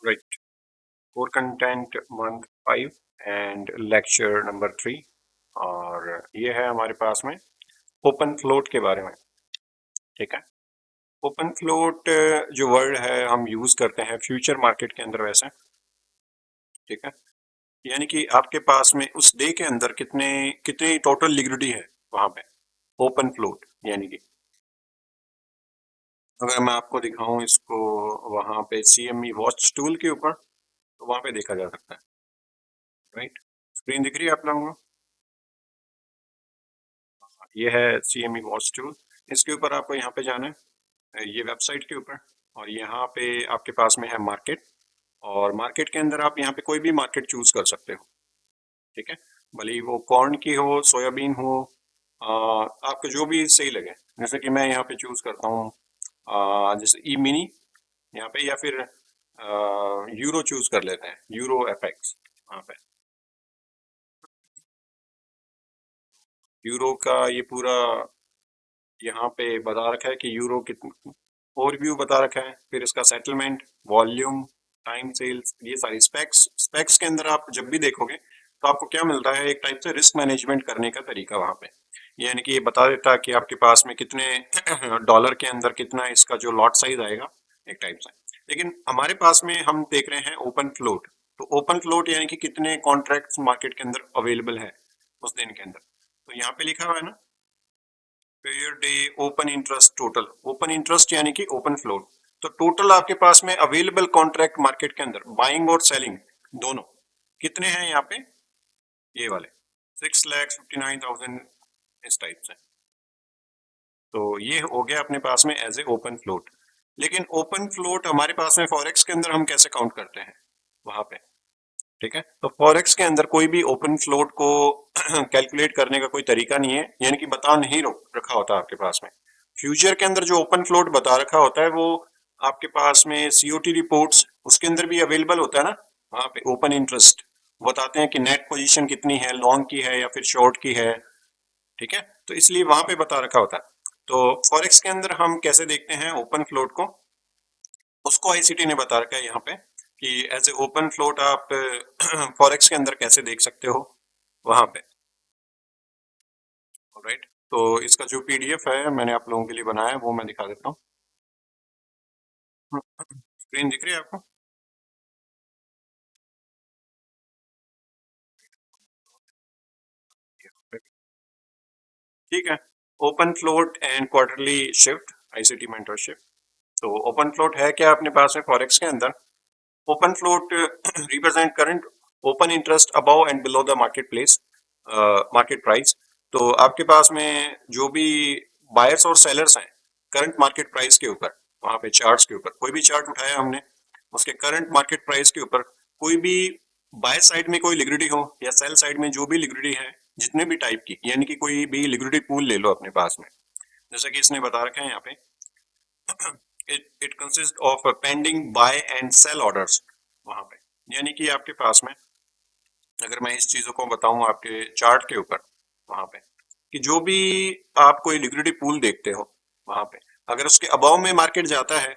Right. Core content month 5 and lecture number 3। और ये है हमारे पास में ओपन फ्लोट के बारे में। ठीक है। ओपन फ्लोट जो वर्ड है हम यूज करते हैं फ्यूचर मार्केट के अंदर वैसे। ठीक है। यानी कि आपके पास में उस डे के अंदर कितने कितनी टोटल लिक्विडिटी है वहां पे। ओपन फ्लोट यानी कि अगर मैं आपको दिखाऊं इसको वहां पे CME वॉच टूल के ऊपर तो वहां पे देखा जा सकता है। राइट। स्क्रीन दिख रही है आप लोगों को? ये है CME वॉच टूल। इसके ऊपर आपको यहाँ पे जाना है, ये वेबसाइट के ऊपर। और यहाँ पे आपके पास में है मार्केट। और मार्केट के अंदर आप यहाँ पे कोई भी मार्केट चूज कर सकते हो। ठीक है। भले ही वो कॉर्न की हो, सोयाबीन हो, आपको जो भी सही लगे। जैसे कि मैं यहाँ पे चूज करता हूँ जैसे ई मिनी यहाँ पे, या फिर यूरो चूज कर लेते हैं, यूरो FX। वहाँ पे यूरो का ये पूरा यहाँ पे बता रखा है कि यूरो कितना, ओवरव्यू बता रखा है, फिर इसका सेटलमेंट, वॉल्यूम, टाइम सेल्स, ये सारी स्पेक्स। स्पेक्स के अंदर आप जब भी देखोगे तो आपको क्या मिलता है, एक टाइप से रिस्क मैनेजमेंट करने का तरीका वहां पे। यानी कि ये बता देता है कि आपके पास में कितने डॉलर के अंदर कितना इसका जो लॉट साइज आएगा, एक टाइप से। लेकिन हमारे पास में हम देख रहे हैं ओपन फ्लोट। तो ओपन फ्लोट यानी कि कितने कॉन्ट्रैक्ट्स मार्केट के अंदर अवेलेबल है उस दिन के अंदर। तो यहाँ पे लिखा हुआ है ना, pair day open interest total. Open interest यानी कि ओपन फ्लोट। तो टोटल आपके पास में अवेलेबल कॉन्ट्रैक्ट मार्केट के अंदर बाइंग और सेलिंग दोनों कितने हैं यहाँ पे, ये वाले 6,59,000 इस टाइप से। तो ये हो गया अपने पास में एज ए ओपन फ्लोट। लेकिन ओपन फ्लोट हमारे पास में फॉरेक्स के अंदर हम कैसे काउंट करते हैं वहां पे। ठीक है। तो फॉरेक्स के अंदर कोई भी ओपन फ्लोट को कैलकुलेट करने का कोई तरीका नहीं है, यानी कि बता नहीं रखा होता आपके पास में। फ्यूचर के अंदर जो ओपन फ्लोट बता रखा होता है वो आपके पास में COT रिपोर्ट्स उसके अंदर भी अवेलेबल होता है ना। वहां पे ओपन इंटरेस्ट बताते हैं कि नेट पोजीशन कितनी है, लॉन्ग की है या फिर शॉर्ट की है। ठीक है। तो इसलिए वहां पे बता रखा होता है। तो फॉरेक्स के अंदर हम कैसे देखते हैं ओपन फ्लोट को, उसको ICT ने बता रखा है यहाँ पे कि एज ए ओपन फ्लोट आप फॉरेक्स के अंदर कैसे देख सकते हो वहां पे। राइट। तो इसका जो PDF है मैंने आप लोगों के लिए बनाया है वो मैं दिखा देता हूँ। स्क्रीन दिख रही है आपको? ठीक है। Open float and quarterly shift, ICT mentorship. तो ओपन फ्लोट है क्या अपने पास में फॉरेक्स के अंदर। Open float represent current open interest above and below the market place, market price. तो आपके पास में जो भी बायर्स और सेलर्स हैं करंट मार्केट प्राइस के ऊपर, वहां पे चार्ट्स के ऊपर कोई भी चार्ट उठाया हमने, उसके करंट मार्केट प्राइस के ऊपर कोई भी बाय साइड में कोई लिक्विडिटी हो या सेल साइड में जो भी लिक्विडिटी है, जितने भी टाइप की, यानी कि कोई भी लिक्विडिटी पूल ले लो अपने पास में। जैसे कि इसने बता रखा है यहाँ पे, it consist of pending buy and sell orders वहां पे। यानी कि आपके पास में अगर मैं इस चीजों को बताऊं आपके चार्ट के ऊपर वहां पे, कि जो भी आप कोई लिक्विडिटी पूल देखते हो वहां पे, अगर उसके अबाव में मार्केट जाता है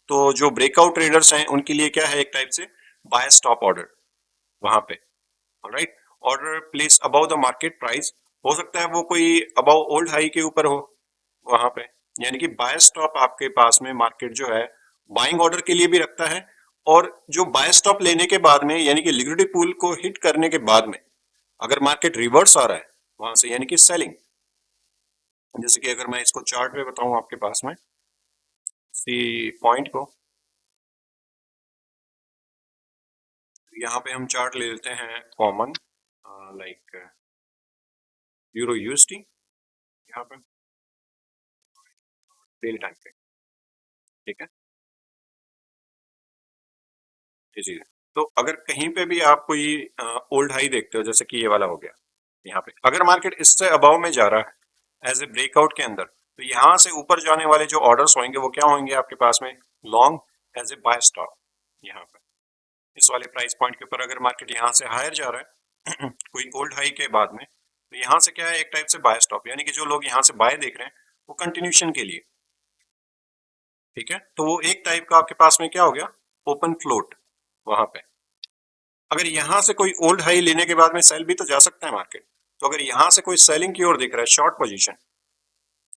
तो जो ब्रेकआउट ट्रेडर्स हैं उनके लिए क्या है, एक टाइप से बाय स्टॉप ऑर्डर वहां पे। Right. Order place about the market price, हो सकता है वो कोई अबाउ ओल्ड हाई के ऊपर हो वहां पे। यानी कि बाय स्टॉप आपके पास में मार्केट जो है बाइंग ऑर्डर के लिए भी रखता है। और जो बाय स्टॉप लेने के बाद में, यानी कि लिक्विडिटी पूल को हिट करने के बाद में अगर मार्केट रिवर्स आ रहा है वहां से, यानी कि सेलिंग। जैसे कि अगर मैं इसको चार्ट पे बताऊं आपके पास में सी पॉइंट को, यहाँ पे हम चार्ट ले लेते हैं कॉमन, लाइक यूरो USD यहाँ पे डेली टाइम पे। ठीक है। जी जी। तो अगर कहीं पे भी आप कोई ओल्ड हाई देखते हो, जैसे कि ये वाला हो गया, यहाँ पे अगर मार्केट इससे अबाव में जा रहा है एज ए ब्रेकआउट के अंदर, तो यहाँ से ऊपर जाने वाले जो ऑर्डर्स होंगे वो क्या होंगे आपके पास में, long as a buy stop. यहाँ पे इस वाले प्राइस पॉइंट के ऊपर अगर मार्केट यहाँ से हायर जा रहा है कोई ओल्ड हाई के बाद में, तो यहाँ से क्या है, एक टाइप से बाय स्टॉप, यानी कि जो लोग यहाँ से बाय देख रहे हैं वो कंटिन्यूशन के लिए। ठीक है। तो वो एक टाइप का आपके पास में क्या हो गया, ओपन फ्लोट वहां पे। अगर यहां से कोई ओल्ड हाई लेने के बाद में सेल भी तो जा सकता है मार्केट। तो अगर यहां से कोई सेलिंग की ओर दिख रहा है शॉर्ट पोजीशन,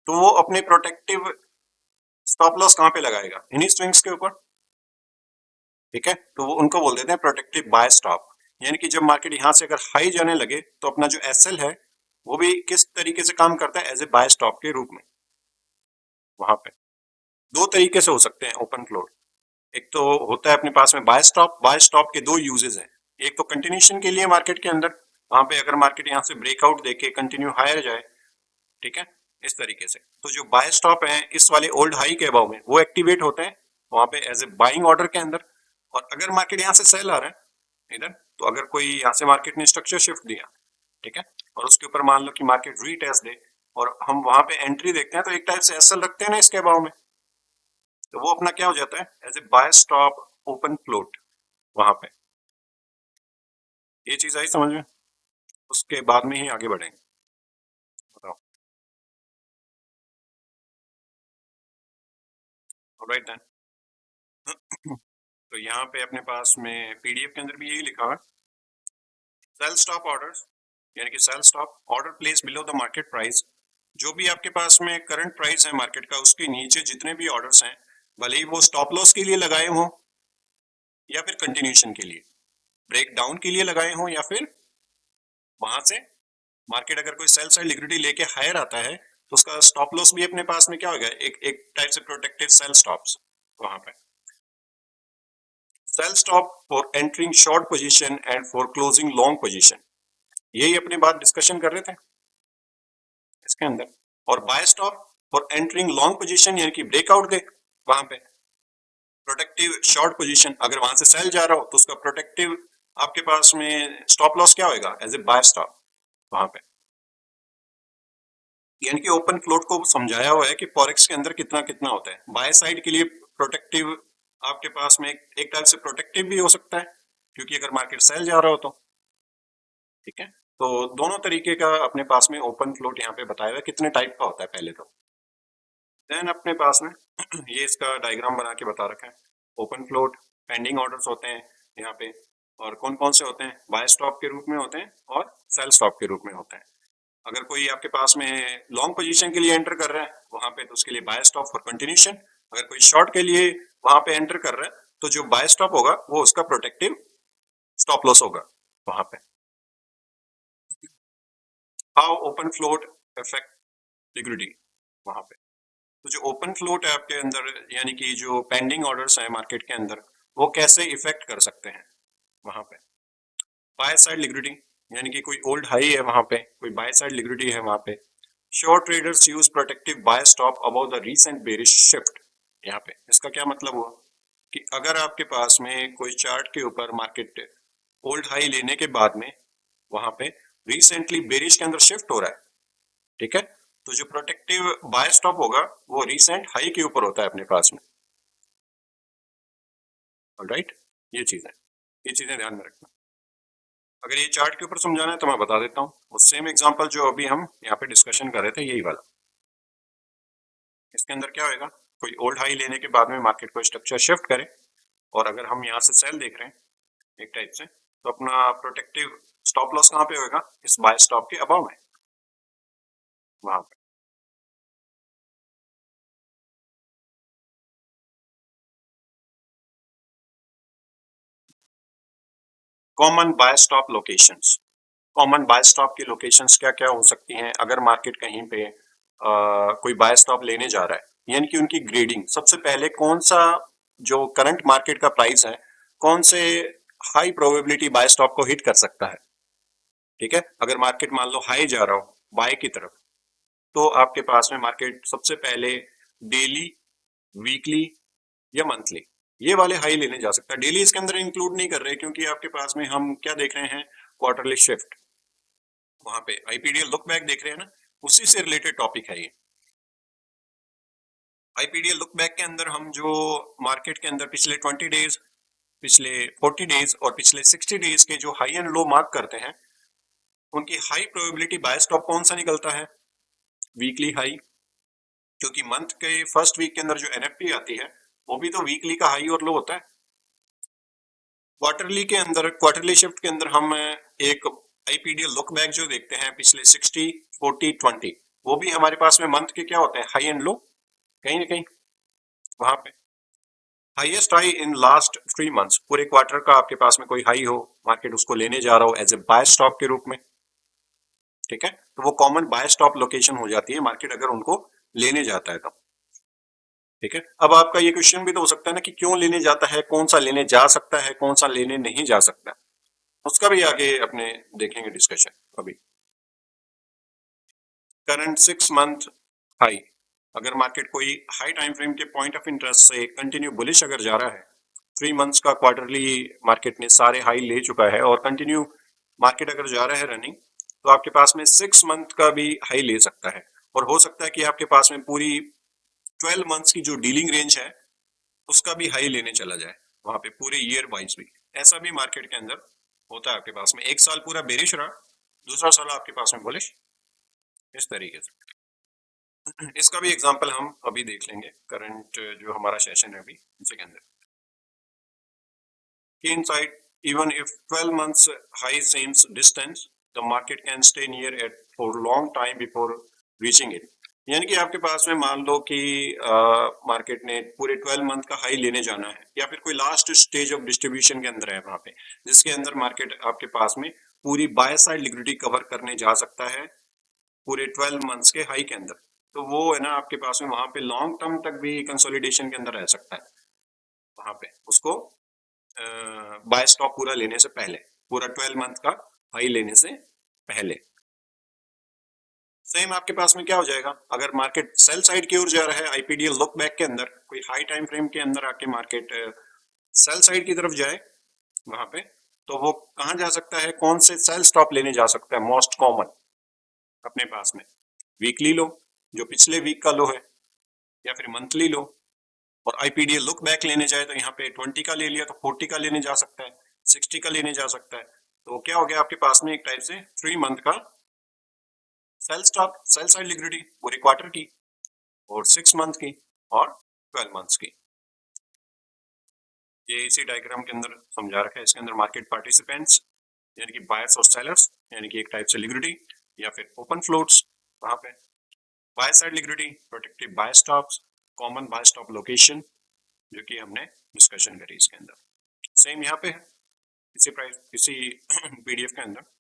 तो वो अपने प्रोटेक्टिव स्टॉप लॉस कहां पे लगाएगा? इन्हीं स्विंग्स के ऊपर। ठीक है, तो वो उनको बोल देते हैं प्रोटेक्टिव बाय स्टॉप। यानी कि जब मार्केट यहां से अगर हाई जाने लगे तो अपना जो एसएल है वो भी किस तरीके से काम करता है? एज ए बाय स्टॉप के रूप में। वहां पे दो तरीके से हो सकते हैं ओपन फ्लोट। एक तो होता है अपने पास में बाय स्टॉप। बाय स्टॉप के दो यूजेस हैं। एक तो कंटिन्यूशन के लिए मार्केट के अंदर, वहां पे अगर मार्केट यहां से ब्रेकआउट देके कंटिन्यू हायर जाए, ठीक है, इस तरीके से, तो जो बाय स्टॉप है इस वाले ओल्ड हाई के अबाव में वो एक्टिवेट होते हैं वहां पे एज ए बाइंग ऑर्डर के अंदर। और अगर मार्केट यहाँ से सेल आ रहा है इधर, तो अगर कोई यहाँ से मार्केट ने स्ट्रक्चर शिफ्ट दिया, ठीक है, और उसके ऊपर मान लो कि मार्केट रीटेस्ट दे और हम वहां पे एंट्री देखते हैं, तो एक टाइप से एसएल रखते हैं ना इसके अबाव में, तो वो अपना क्या हो जाता है? As a buy stop open float वहां पे। ये चीज आई समझ में? उसके बाद में ही आगे बढ़ेंगे। बताओ। Alright then. तो यहाँ पे अपने पास में पीडीएफ के अंदर भी यही लिखा है, सेल स्टॉप ऑर्डर्स, यानी कि sell stop order place below the market price. जो भी आपके पास में करंट प्राइस है मार्केट का, उसके नीचे जितने भी ऑर्डर्स हैं, भले ही वो स्टॉप लॉस के लिए लगाए हों या फिर कंटिन्यूशन के लिए, ब्रेक डाउन के लिए लगाए हों, या फिर वहां से मार्केट अगर कोई सेल साइड लिक्विडिटी लेके हायर आता है तो उसका स्टॉप लॉस भी अपने पास में क्या हो गया? एक टाइप से प्रोटेक्टेड सेल स्टॉप्स वहां पे। Sell stop for entering short position and for closing long position, यही अपनी बात डिस्कशन कर रहे थे इसके अंदर। और buy stop for entering long position, यानी कि ब्रेकआउट दे वहां पे प्रोटेक्टिव शॉर्ट पोजीशन, अगर वहां से सेल जा रहा हो तो उसका प्रोटेक्टिव आपके पास में स्टॉप लॉस क्या होगा? एज ए बाय स्टॉप वहां पे। यानी कि ओपन फ्लोट को समझाया हुआ है कि फॉरेक्स के अंदर कितना कितना होता है। बाय साइड के लिए प्रोटेक्टिव आपके पास में एक टाइप से प्रोटेक्टिव भी हो सकता है, क्योंकि अगर मार्केट सेल जा रहा हो तो, ठीक है, तो दोनों तरीके का अपने पास में ओपन फ्लोट यहाँ पे बताया हुआ है कितने टाइप का होता है पहले तो। देन अपने पास में ये इसका डायग्राम बना के बता रखा है। ओपन फ्लोट पेंडिंग ऑर्डर्स होते हैं यहाँ पे, और कौन कौन से होते हैं? बाय स्टॉप के रूप में होते हैं और सेल स्टॉप के रूप में होते हैं। अगर कोई आपके पास में लॉन्ग पोजीशन के लिए एंटर कर रहा है वहां पे, तो उसके लिए बाय स्टॉप फॉर कंटिन्यूशन। अगर कोई शॉर्ट के लिए वहां पे एंटर कर रहा है तो जो बाय स्टॉप होगा वो उसका प्रोटेक्टिव स्टॉप लॉस होगा वहां पे। How open float effect liquidity वहां पे। तो जो ओपन फ्लोट है आपके अंदर, यानी कि जो पेंडिंग ऑर्डर्स है मार्केट के अंदर, वो कैसे इफेक्ट कर सकते हैं वहां पे? बाय साइड लिक्विडिटी, यानी कि कोई ओल्ड हाई है वहां पे, कोई बाय साइड लिक्विडिटी है वहां पे। Short traders use protective buy stop about the recent bearish shift. यहाँ पे इसका क्या मतलब हुआ कि अगर आपके पास में कोई चार्ट के ऊपर मार्केट ओल्ड हाई लेने के बाद में वहां पे रिसेंटली बेरिश के अंदर शिफ्ट हो रहा है, ठीक है, तो जो प्रोटेक्टिव बाय स्टॉप होगा वो रिसेंट हाई के ऊपर होता है अपने पास में। ऑलराइट, ये चीजें ध्यान में रखना। अगर ये चार्ट के ऊपर समझाना है तो मैं बता देता हूँ, वो सेम एग्जांपल जो अभी हम यहाँ पे डिस्कशन कर रहे थे यही वाला। इसके अंदर क्या होगा? कोई ओल्ड हाई लेने के बाद में मार्केट को स्ट्रक्चर शिफ्ट करे, और अगर हम यहाँ से सेल देख रहे हैं एक टाइप से, तो अपना प्रोटेक्टिव स्टॉप लॉस कहाँ पे होगा? इस बाय स्टॉप के अबाव में वहां पे। Common buy stop locations. Common buy stop की लोकेशंस क्या क्या हो सकती हैं अगर मार्केट कहीं पे कोई बाय स्टॉप लेने जा रहा है? यानी कि उनकी ग्रेडिंग, सबसे पहले कौन सा जो करंट मार्केट का प्राइस है, कौन से हाई प्रोबेबिलिटी बाय स्टॉप को हिट कर सकता है, ठीक है। अगर मार्केट मान लो हाई जा रहा हो बाय की तरफ, तो आपके पास में मार्केट सबसे पहले डेली, वीकली या मंथली, ये वाले हाई लेने जा सकता है। डेली इसके अंदर इंक्लूड नहीं कर रहे, क्योंकि आपके पास में हम क्या देख रहे हैं? Quarterly shift. वहां पे आईपीडीएल लुक बैक देख रहे हैं ना, उसी से रिलेटेड टॉपिक है ये। आईपीडीएल लुक बैक के अंदर हम जो मार्केट के अंदर पिछले 20 डेज, पिछले 40 डेज और पिछले 60 डेज के जो हाई एंड लो मार्क करते हैं, उनकी हाई प्रोबेबिलिटी बाय स्टॉप कौन सा निकलता है? Weekly high. क्योंकि मंथ के फर्स्ट वीक के अंदर जो एनएफपी आती है वो भी तो वीकली का हाई और लो होता है। क्वार्टरली शिफ्ट के अंदर हम एक आईपीडीएल लुक बैक जो देखते हैं पिछले 60 40 20, वो भी हमारे पास में मंथ के क्या होते हैं, हाई एंड लो, कहीं ना कहीं वहां पे highest high in last 3 months, पूरे क्वार्टर का आपके पास में कोई हाई हो, मार्केट उसको लेने जा रहा हो एज ए बाय स्टॉप के रूप में, ठीक है, तो वो कॉमन बाय स्टॉप लोकेशन हो जाती है मार्केट अगर उनको लेने जाता है तो, ठीक है। अब आपका ये क्वेश्चन भी तो हो सकता है ना कि क्यों लेने जाता है, कौन सा लेने जा सकता है, कौन सा लेने नहीं जा सकता, उसका भी आगे अपने देखेंगे डिस्कशन अभी। करंट 6 मंथ हाई, अगर मार्केट कोई हाई टाइम फ्रेम के पॉइंट ऑफ इंटरेस्ट से कंटिन्यू बुलिश अगर जा रहा है, 3 मंथ्स का क्वार्टरली मार्केट ने सारे हाई ले चुका है और कंटिन्यू मार्केट अगर जा रहा है रनिंग, तो आपके पास में 6 मंथ का भी हाई ले सकता है, और हो सकता है कि आपके पास में पूरी 12 मंथ्स की जो डीलिंग रेंज है उसका भी हाई लेने चला जाए वहां पे पूरे ईयर वाइज भी, ऐसा भी मार्केट के अंदर होता है। आपके पास में एक साल पूरा बेरिश रहा, दूसरा साल आपके पास में बुलिश, इस तरीके से। इसका भी एग्जांपल हम अभी देख लेंगे करंट जो हमारा सेशन है अभी उसी के अंदर। Key insight, even if 12 months high seems distant, the market can stay near it for long time before reaching it. यानी कि आपके पास में मान लो कि मार्केट ने पूरे 12 मंथ का हाई लेने जाना है, या फिर कोई लास्ट स्टेज ऑफ डिस्ट्रीब्यूशन के अंदर है वहां पे, जिसके अंदर मार्केट आपके पास में पूरी बाय साइड लिक्विडिटी कवर करने जा सकता है पूरे 12 मंथ्स के हाई के अंदर, तो वो है ना आपके पास में वहां पे लॉन्ग टर्म तक भी कंसोलिडेशन के अंदर रह सकता है वहां पे, उसको बाय स्टॉप पूरा लेने से पहले, पूरा 12 मंथ का हाई लेने से पहले। सेम आपके पास में क्या हो जाएगा, अगर मार्केट सेल साइड की ओर जा रहा है आईपीडीएल लुक बैक के अंदर, कोई हाई टाइम फ्रेम के अंदर आके मार्केट सेल साइड की तरफ जाए वहां पे, तो वो कहां जा सकता है, कौन से सेल स्टॉप लेने जा सकता है, मोस्ट कॉमन अपने पास में वीकली लो जो पिछले वीक का लो है, या फिर मंथली लो, और आईपीडीएल लुक बैक लेने जाए तो यहाँ पे 20 का ले लिया तो 40 का लेने जा सकता है, 60 का लेने जा सकता है, तो क्या हो गया आपके पास में एक टाइप से 3 मंथ का sell stop, sell side liquidity पूरे क्वार्टर की, और 6 मंथ की, और 12 मंथ्स की। ये इसी डायग्राम के अंदर समझा रखा है, इसके अंदर मार्केट पार्टिसिपेंट्स यानी कि बायर्स और सेलर्स, यानी कि एक टाइप से लिक्विडिटी या फिर ओपन फ्लोट्स, वहां पे buy side liquidity, protective buy stops, common buy stop location, जो कि हमने डिस्कशन करी इसके अंदर। सेम यहाँ पे है इसी प्राइस इसी पीडीएफ के अंदर।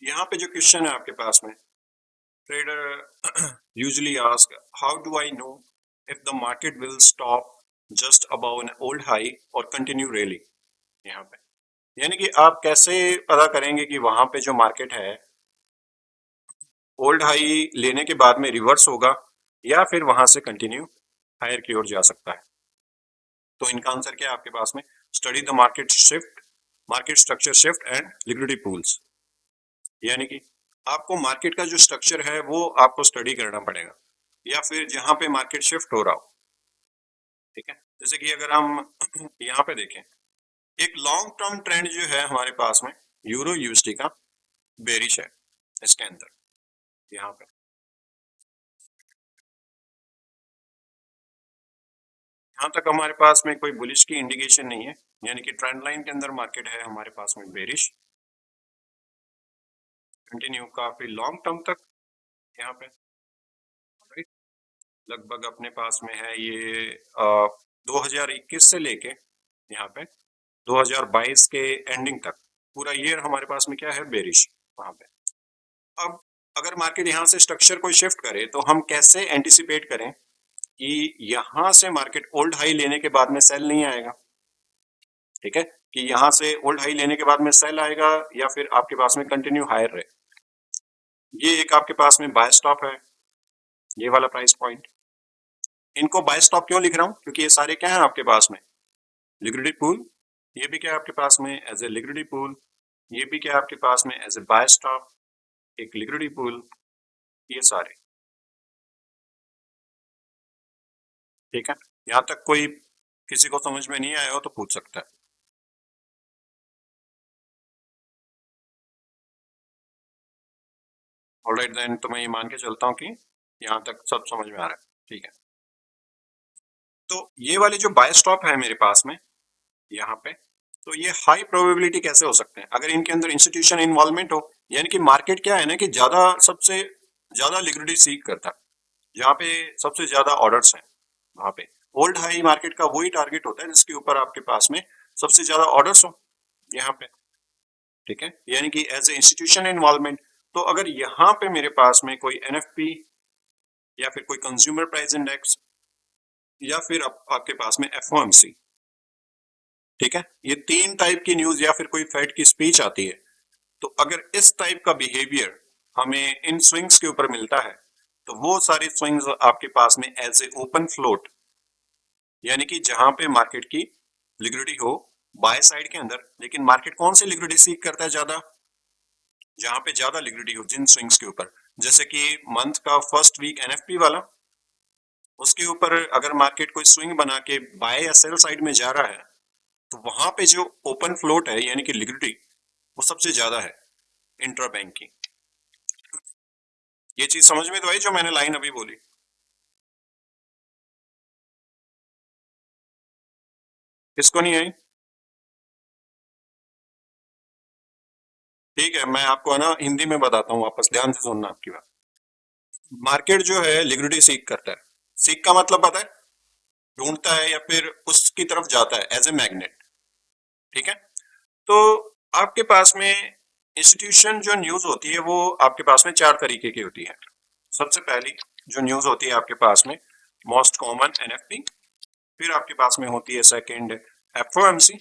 यहाँ पे जो क्वेश्चन है आपके पास में, trader usually ask how do I know if the market will stop just above N old high और कंटिन्यू रेली, यहाँ पे यानी कि आप कैसे पता करेंगे कि वहां पे जो मार्केट है ओल्ड हाई लेने के बाद में रिवर्स होगा या फिर वहां से कंटिन्यू हायर की ओर जा सकता है। तो इनका आंसर क्या है आपके पास में, study the market shift, market structure shift and liquidity pools, यानी कि आपको मार्केट का जो स्ट्रक्चर है वो आपको स्टडी करना पड़ेगा, या फिर जहां पे मार्केट शिफ्ट हो रहा हो, ठीक है। जैसे कि अगर हम यहाँ पे देखें, एक लॉन्ग टर्म ट्रेंड जो है हमारे पास में यूरो यूएसडी का बेरिश है इसके अंदर, यहाँ पे यहाँ तक हमारे पास में कोई बुलिश की इंडिकेशन नहीं है, यानी कि ट्रेंड लाइन के अंदर मार्केट है हमारे पास में बेरिश कंटिन्यू काफी लॉन्ग टर्म तक यहाँ पे, राइट, लगभग अपने पास में है ये 2021 से लेके यहाँ पे 2022 के एंडिंग तक पूरा ईयर हमारे पास में क्या है, बेरिश वहां पे। अब अगर मार्केट यहाँ से स्ट्रक्चर को शिफ्ट करे तो हम कैसे एंटिसिपेट करें कि यहां से मार्केट ओल्ड हाई लेने के बाद में सेल नहीं आएगा, ठीक है, कि यहां से ओल्ड हाई लेने के बाद में सेल आएगा या फिर आपके पास में कंटिन्यू हायर रहे। ये एक आपके पास में बाय स्टॉप है, ये वाला प्राइस पॉइंट, इनको बाय स्टॉप क्यों लिख रहा हूं, क्योंकि ये सारे क्या है आपके पास में लिक्विडिटी पूल, ये भी क्या है आपके पास में एज ए लिक्विडिटी पूल, ये भी क्या है आपके पास में एज ए बाय स्टॉप एक लिक्विडिटी पूल, ये सारे, ठीक है। यहां तक कोई किसी को समझ में नहीं आया हो तो पूछ सकता है। ऑलराइट देन, तो मैं ये मान के चलता हूँ कि यहाँ तक सब समझ में आ रहा है, ठीक है। तो ये वाले जो बाय स्टॉप है मेरे पास में, यहाँ पे। तो ये हाई प्रोबेबिलिटी कैसे हो सकते हैं? अगर इनके अंदर इंस्टीट्यूशन इन्वॉल्वमेंट हो, यानी कि मार्केट क्या है ना कि ज्यादा सबसे ज्यादा लिक्विडिटी सीक करता है, जहाँ पे सबसे ज्यादा ऑर्डर्स हैं वहां पे ओल्ड हाई मार्केट का वही टारगेट होता है जिसके ऊपर आपके पास में सबसे ज्यादा ऑर्डर्स हो यहाँ पे। ठीक है, यानी कि एज ए इंस्टीट्यूशन इन्वॉल्वमेंट। तो अगर यहाँ पे मेरे पास में कोई एनएफपी या फिर कोई कंज्यूमर प्राइस इंडेक्स या फिर आपके पास में एफओएमसी, ठीक है, ये तीन टाइप की न्यूज या फिर कोई फेड की स्पीच आती है, तो अगर इस टाइप का बिहेवियर हमें इन स्विंग्स के ऊपर मिलता है, तो वो सारी स्विंग्स आपके पास में एज ए ओपन फ्लोट, यानी कि जहां पे मार्केट की लिक्विडिटी हो बाय साइड के अंदर, लेकिन मार्केट कौन सी लिक्विडिटी सीक करता है ज्यादा? जहां पे ज्यादा लिक्विडिटी हो जिन स्विंग्स के ऊपर, जैसे कि मंथ का फर्स्ट वीक एनएफपी वाला, उसके ऊपर अगर मार्केट कोई स्विंग बना के बाय या सेल साइड में जा रहा है, तो वहां पे जो ओपन फ्लोट है यानी कि लिक्विडिटी वो सबसे ज्यादा है इंट्रा बैंक की। ये चीज समझ में तो आई जो मैंने लाइन अभी बोली? किसको नहीं आई? ठीक है, मैं आपको है ना हिंदी में बताता हूँ, वापस ध्यान से सुनना आपकी बात। मार्केट जो है लिक्विडिटी सीक करता है। सीक का मतलब पता है? ढूंढता है या फिर उसकी तरफ जाता है एज ए मैग्नेट। ठीक है, तो आपके पास में इंस्टीट्यूशन जो न्यूज होती है वो आपके पास में चार तरीके की होती है। सबसे पहली जो न्यूज होती है आपके पास में मोस्ट कॉमन एनएफपी, फिर आपके पास में होती है सेकंड एफओएमसी,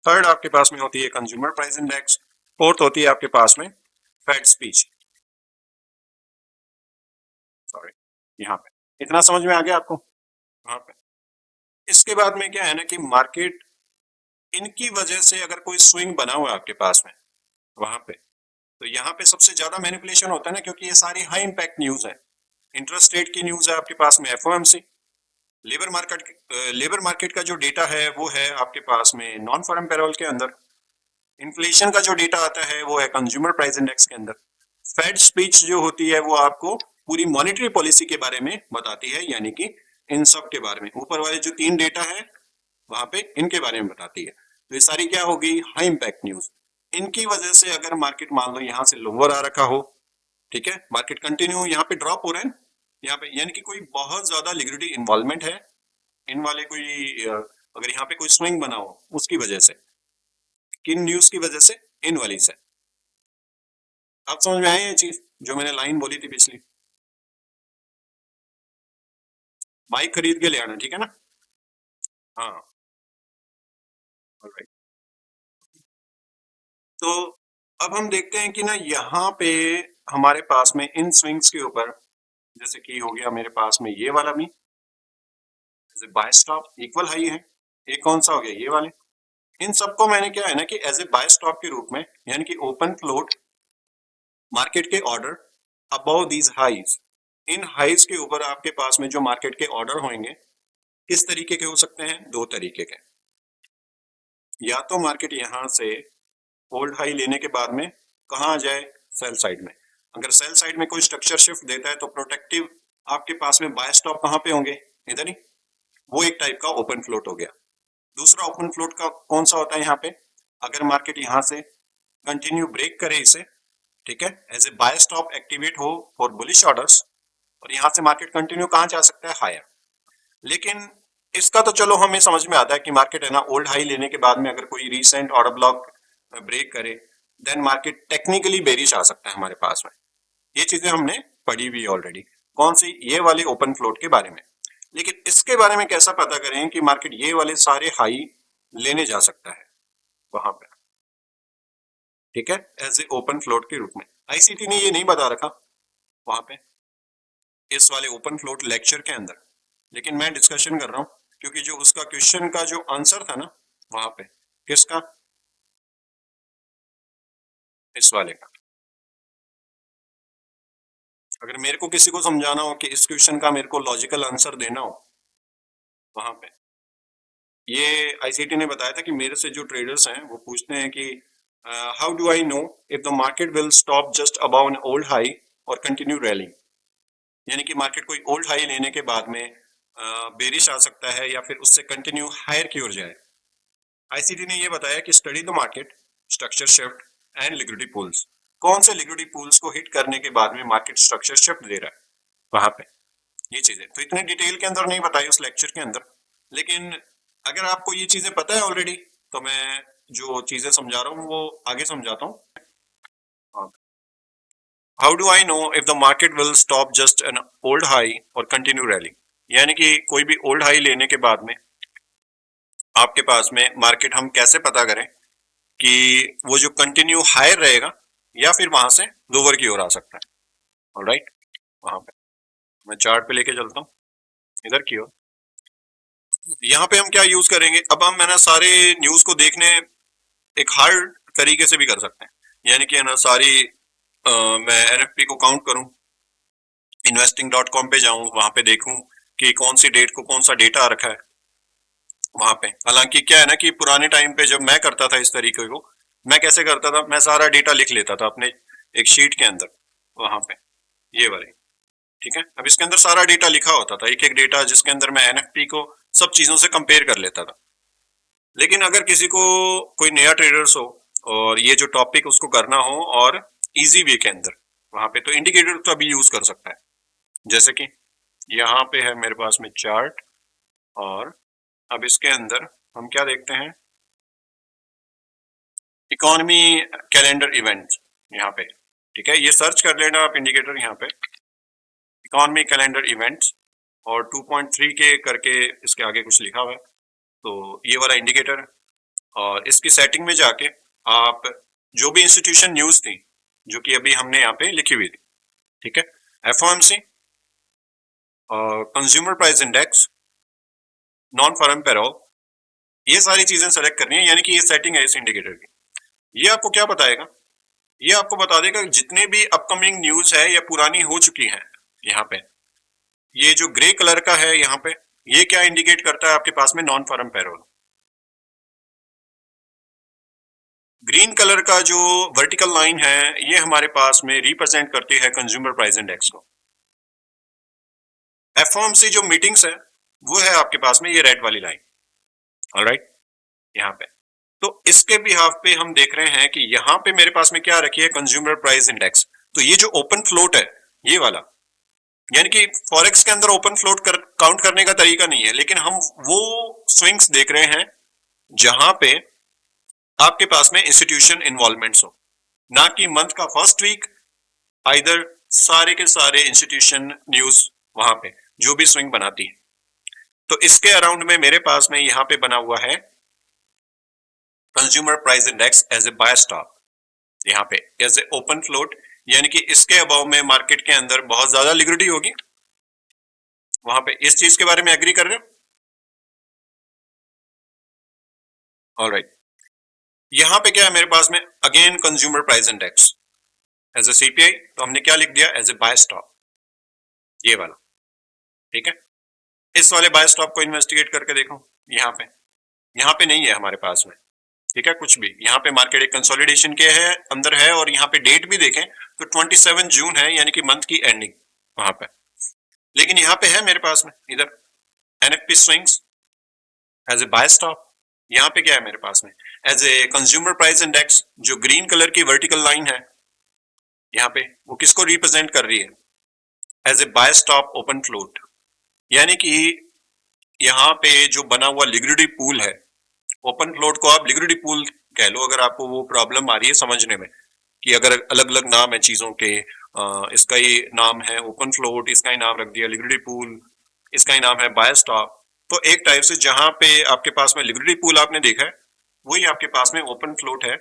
थर्ड आपके पास में होती है कंज्यूमर प्राइस इंडेक्स, फोर्थ होती है आपके पास में फेड स्पीच। सॉरी, यहाँ पे इतना समझ में आ गया आपको? वहां पे इसके बाद में क्या है ना कि मार्केट इनकी वजह से अगर कोई स्विंग बना हुआ है आपके पास में वहां पे, तो यहाँ पे सबसे ज्यादा मैनिपुलेशन होता है ना, क्योंकि ये सारी हाई इंपैक्ट न्यूज है। इंटरेस्ट रेट की न्यूज है आपके पास में एफओएमसी, लेबर मार्केट का जो डेटा है वो है आपके पास में नॉन फॉर्म पेरोल के अंदर, इन्फ्लेशन का जो डेटा आता है वो है कंज्यूमर प्राइस इंडेक्स के अंदर, फेड स्पीच जो होती है वो आपको पूरी मॉनेटरी पॉलिसी के बारे में बताती है, यानी कि इन सब के बारे में ऊपर वाले जो तीन डेटा है वहां पे इनके बारे में बताती है। तो ये सारी क्या होगी? High impact news. इनकी वजह से अगर मार्केट मान लो यहाँ से लोअर आ रखा हो, ठीक है, मार्केट कंटिन्यू यहाँ पे ड्रॉप हो रहा है यहाँ पे, यानी कि कोई बहुत ज्यादा लिक्विडिटी इन्वॉल्वमेंट है इन वाले कोई अगर यहाँ पे कोई स्विंग बना हो उसकी वजह से, किन न्यूज की वजह से? इन वाली से। आप समझ में आए ये चीज जो मैंने लाइन बोली थी पिछली? बाइक खरीद के ले आना, ठीक है ना? हाँ, ऑलराइट। तो अब हम देखते हैं कि ना यहाँ पे हमारे पास में इन स्विंग्स के ऊपर, जैसे कि हो गया मेरे पास में ये वाला भी, जैसे बाय स्टॉप इक्वल हाई है, एक कौन सा हो गया? ये वाले। इन सबको मैंने क्या है ना कि एज ए बाय स्टॉप के रूप में, यानी कि ओपन फ्लोट मार्केट के ऑर्डर अबव दीज हाइज, इन हाइज के ऊपर आपके पास में जो मार्केट के ऑर्डर होंगे किस तरीके के हो सकते हैं? दो तरीके के। या तो मार्केट यहां से होल्ड हाई लेने के बाद में कहाँ आ जाए? सेल साइड में। अगर सेल साइड में कोई स्ट्रक्चर शिफ्ट देता है तो प्रोटेक्टिव आपके पास में बाय स्टॉप कहाँ पे होंगे? इधर ही। वो एक टाइप का ओपन फ्लोट हो गया। दूसरा ओपन फ्लोट का कौन सा होता है यहाँ पे? अगर मार्केट यहाँ से कंटिन्यू ब्रेक करे इसे, ठीक है, as a buy stop activate हो फॉर बुलिश ऑर्डर्स, और यहां से मार्केट कंटिन्यू कहाँ जा सकता है? हायर। लेकिन इसका तो चलो हमें समझ में आता है कि मार्केट है ना ओल्ड हाई लेने के बाद में अगर कोई रीसेंट ऑर्डर ब्लॉक ब्रेक करे, देन मार्केट टेक्निकली बेरिश आ सकता है हमारे पास में। ये चीजें हमने पढ़ी हुई ऑलरेडी। कौन सी? ये वाले ओपन फ्लोट के बारे में। लेकिन इसके बारे में कैसा पता करें कि मार्केट ये वाले सारे हाई लेने जा सकता है वहां पे? ठीक है, एज ए ओपन फ्लोट के रूप में। आईसीटी ने ये नहीं बता रखा वहां पे इस वाले ओपन फ्लोट लेक्चर के अंदर, लेकिन मैं डिस्कशन कर रहा हूं क्योंकि जो उसका क्वेश्चन का जो आंसर था ना वहां पे, किसका? इस वाले का। अगर मेरे को किसी को समझाना हो कि इस क्वेश्चन का मेरे को लॉजिकल आंसर देना हो वहां पे, ये आईसीटी ने बताया था कि मेरे से जो ट्रेडर्स हैं वो पूछते हैं कि how do I know if the market will stop just above an old high और कंटिन्यू रैलिंग, यानी कि मार्केट कोई ओल्ड हाई लेने के बाद में बेरिश आ सकता है या फिर उससे कंटिन्यू हायर की ओर जाए। आईसीटी ने ये बताया कि study the market, structure shift and liquidity pools. कौन से लिक्विडिटी पूल्स को हिट करने के बाद में मार्केट स्ट्रक्चर शिफ्ट दे रहा है वहां पे, ये चीजें तो इतनी डिटेल के अंदर नहीं बताई उस लेक्चर के अंदर, लेकिन अगर आपको ये चीजें पता है ऑलरेडी तो मैं जो चीजें समझा रहा हूँ वो आगे समझाता हूँ। How do I know if the market will stop just an old high और कंटिन्यू रैली, यानी कि कोई भी ओल्ड हाई लेने के बाद में आपके पास में मार्केट हम कैसे पता करें कि वो जो कंटिन्यू हायर रहेगा या फिर वहां से लोअर की ओर आ सकता है। ऑलराइट, वहां पे मैं चार्ट पे लेके चलता हूँ इधर की ओर। यहाँ पे हम क्या यूज करेंगे, अब हम है ना सारे न्यूज को देखने एक हार्ड तरीके से भी कर सकते हैं, यानी कि है ना सारी मैं एनएफपी को काउंट करूं, investing.com पे जाऊं, वहां पे देखूं कि कौन सी डेट को कौन सा डेटा रखा है वहां पे। हालांकि क्या है ना कि पुराने टाइम पे जब मैं करता था इस तरीके को, मैं कैसे करता था, मैं सारा डेटा लिख लेता था अपने एक शीट के अंदर वहां पे, ये वाली, ठीक है। अब इसके अंदर सारा डेटा लिखा होता था, एक एक डेटा जिसके अंदर मैं एनएफपी को सब चीजों से कंपेयर कर लेता था। लेकिन अगर किसी को कोई नया ट्रेडर्स हो और ये जो टॉपिक उसको करना हो और इजी वे के अंदर, वहां पे तो इंडिकेटर का भी यूज कर सकता है। जैसे कि यहाँ पे है मेरे पास में चार्ट, और अब इसके अंदर हम क्या देखते हैं, इकोनॉमी कैलेंडर इवेंट्स यहाँ पे, ठीक है। ये सर्च कर लेना आप इंडिकेटर यहाँ पे, इकोनॉमी कैलेंडर इवेंट्स, और 2.3 के करके इसके आगे कुछ लिखा हुआ है, तो ये वाला इंडिकेटर है। और इसकी सेटिंग में जाके आप जो भी इंस्टीट्यूशन न्यूज थी जो कि अभी हमने यहाँ पे लिखी हुई थी, ठीक है, FOMC, consumer price index, non firm payroll, ये सारी चीजें सेलेक्ट करनी है, यानी कि ये सेटिंग है इस इंडिकेटर की। ये आपको क्या बताएगा, ये आपको बता देगा जितने भी अपकमिंग न्यूज है या पुरानी हो चुकी है। यहाँ पे ये जो ग्रे कलर का है यहाँ पे, ये क्या इंडिकेट करता है आपके पास में, non firm payroll. Green colour का जो वर्टिकल लाइन है ये हमारे पास में रिप्रेजेंट करती है कंज्यूमर प्राइस इंडेक्स को। एफओएमसी जो मीटिंग्स है वो है आपके पास में ये रेड वाली लाइन, ऑलराइट, यहाँ पे। तो इसके बिहाफ पे हम देख रहे हैं कि यहाँ पे मेरे पास में क्या रखी है, कंज्यूमर प्राइस इंडेक्स। तो ये जो ओपन फ्लोट है ये वाला, यानी कि फॉरेक्स के अंदर ओपन फ्लोट काउंट करने का तरीका नहीं है, लेकिन हम वो स्विंग्स देख रहे हैं जहां पे आपके पास में इंस्टीट्यूशन इन्वॉल्वमेंट्स हो, ना कि मंथ का फर्स्ट वीक, आइदर सारे के सारे इंस्टीट्यूशन न्यूज वहां पे जो भी स्विंग बनाती है। तो इसके अराउंड में मेरे पास में यहाँ पे बना हुआ है consumer price index as a buy stock, यहाँ पे एज ए ओपन फ्लोट, यानी कि इसके अबाव में मार्केट के अंदर बहुत ज्यादा लिक्विडिटी होगी वहां पे। इस चीज के बारे में एग्री कर रहे हो, ऑलराइट। यहाँ पे क्या है मेरे पास में, again consumer price index as a CPI, तो हमने क्या लिख दिया, एज ए बाय स्टॉक, ये वाला, ठीक है। इस वाले बाय स्टॉक को इन्वेस्टिगेट करके देखो, यहाँ पे नहीं है हमारे पास में, ठीक है, कुछ भी। यहाँ पे मार्केट एक कंसोलिडेशन के है अंदर है, और यहाँ पे डेट भी देखें तो 27 जून है, यानी कि मंथ की एंडिंग वहां पे। लेकिन यहाँ पे है मेरे पास में इधर NFP swings as a buy stock, यहाँ पे क्या है मेरे पास में, as a consumer price index, जो ग्रीन कलर की वर्टिकल लाइन है यहाँ पे, वो किसको रिप्रेजेंट कर रही है, as a buy stop open float. यानी कि यहाँ पे जो बना हुआ लिक्विडिटी पूल है, ओपन फ्लोट को आप लिक्विडिटी पूल कह लो अगर आपको वो प्रॉब्लम आ रही है समझने में, कि अगर अलग अलग नाम है चीजों के, इसका ही नाम है ओपन फ्लोट, इसका ही नाम रख दिया लिक्विडिटी पूल, इसका ही नाम है बाय स्टॉक। तो एक टाइप से जहां पे आपके पास में लिक्विडिटी पूल आपने देखा है, वही आपके पास में ओपन फ्लोट है।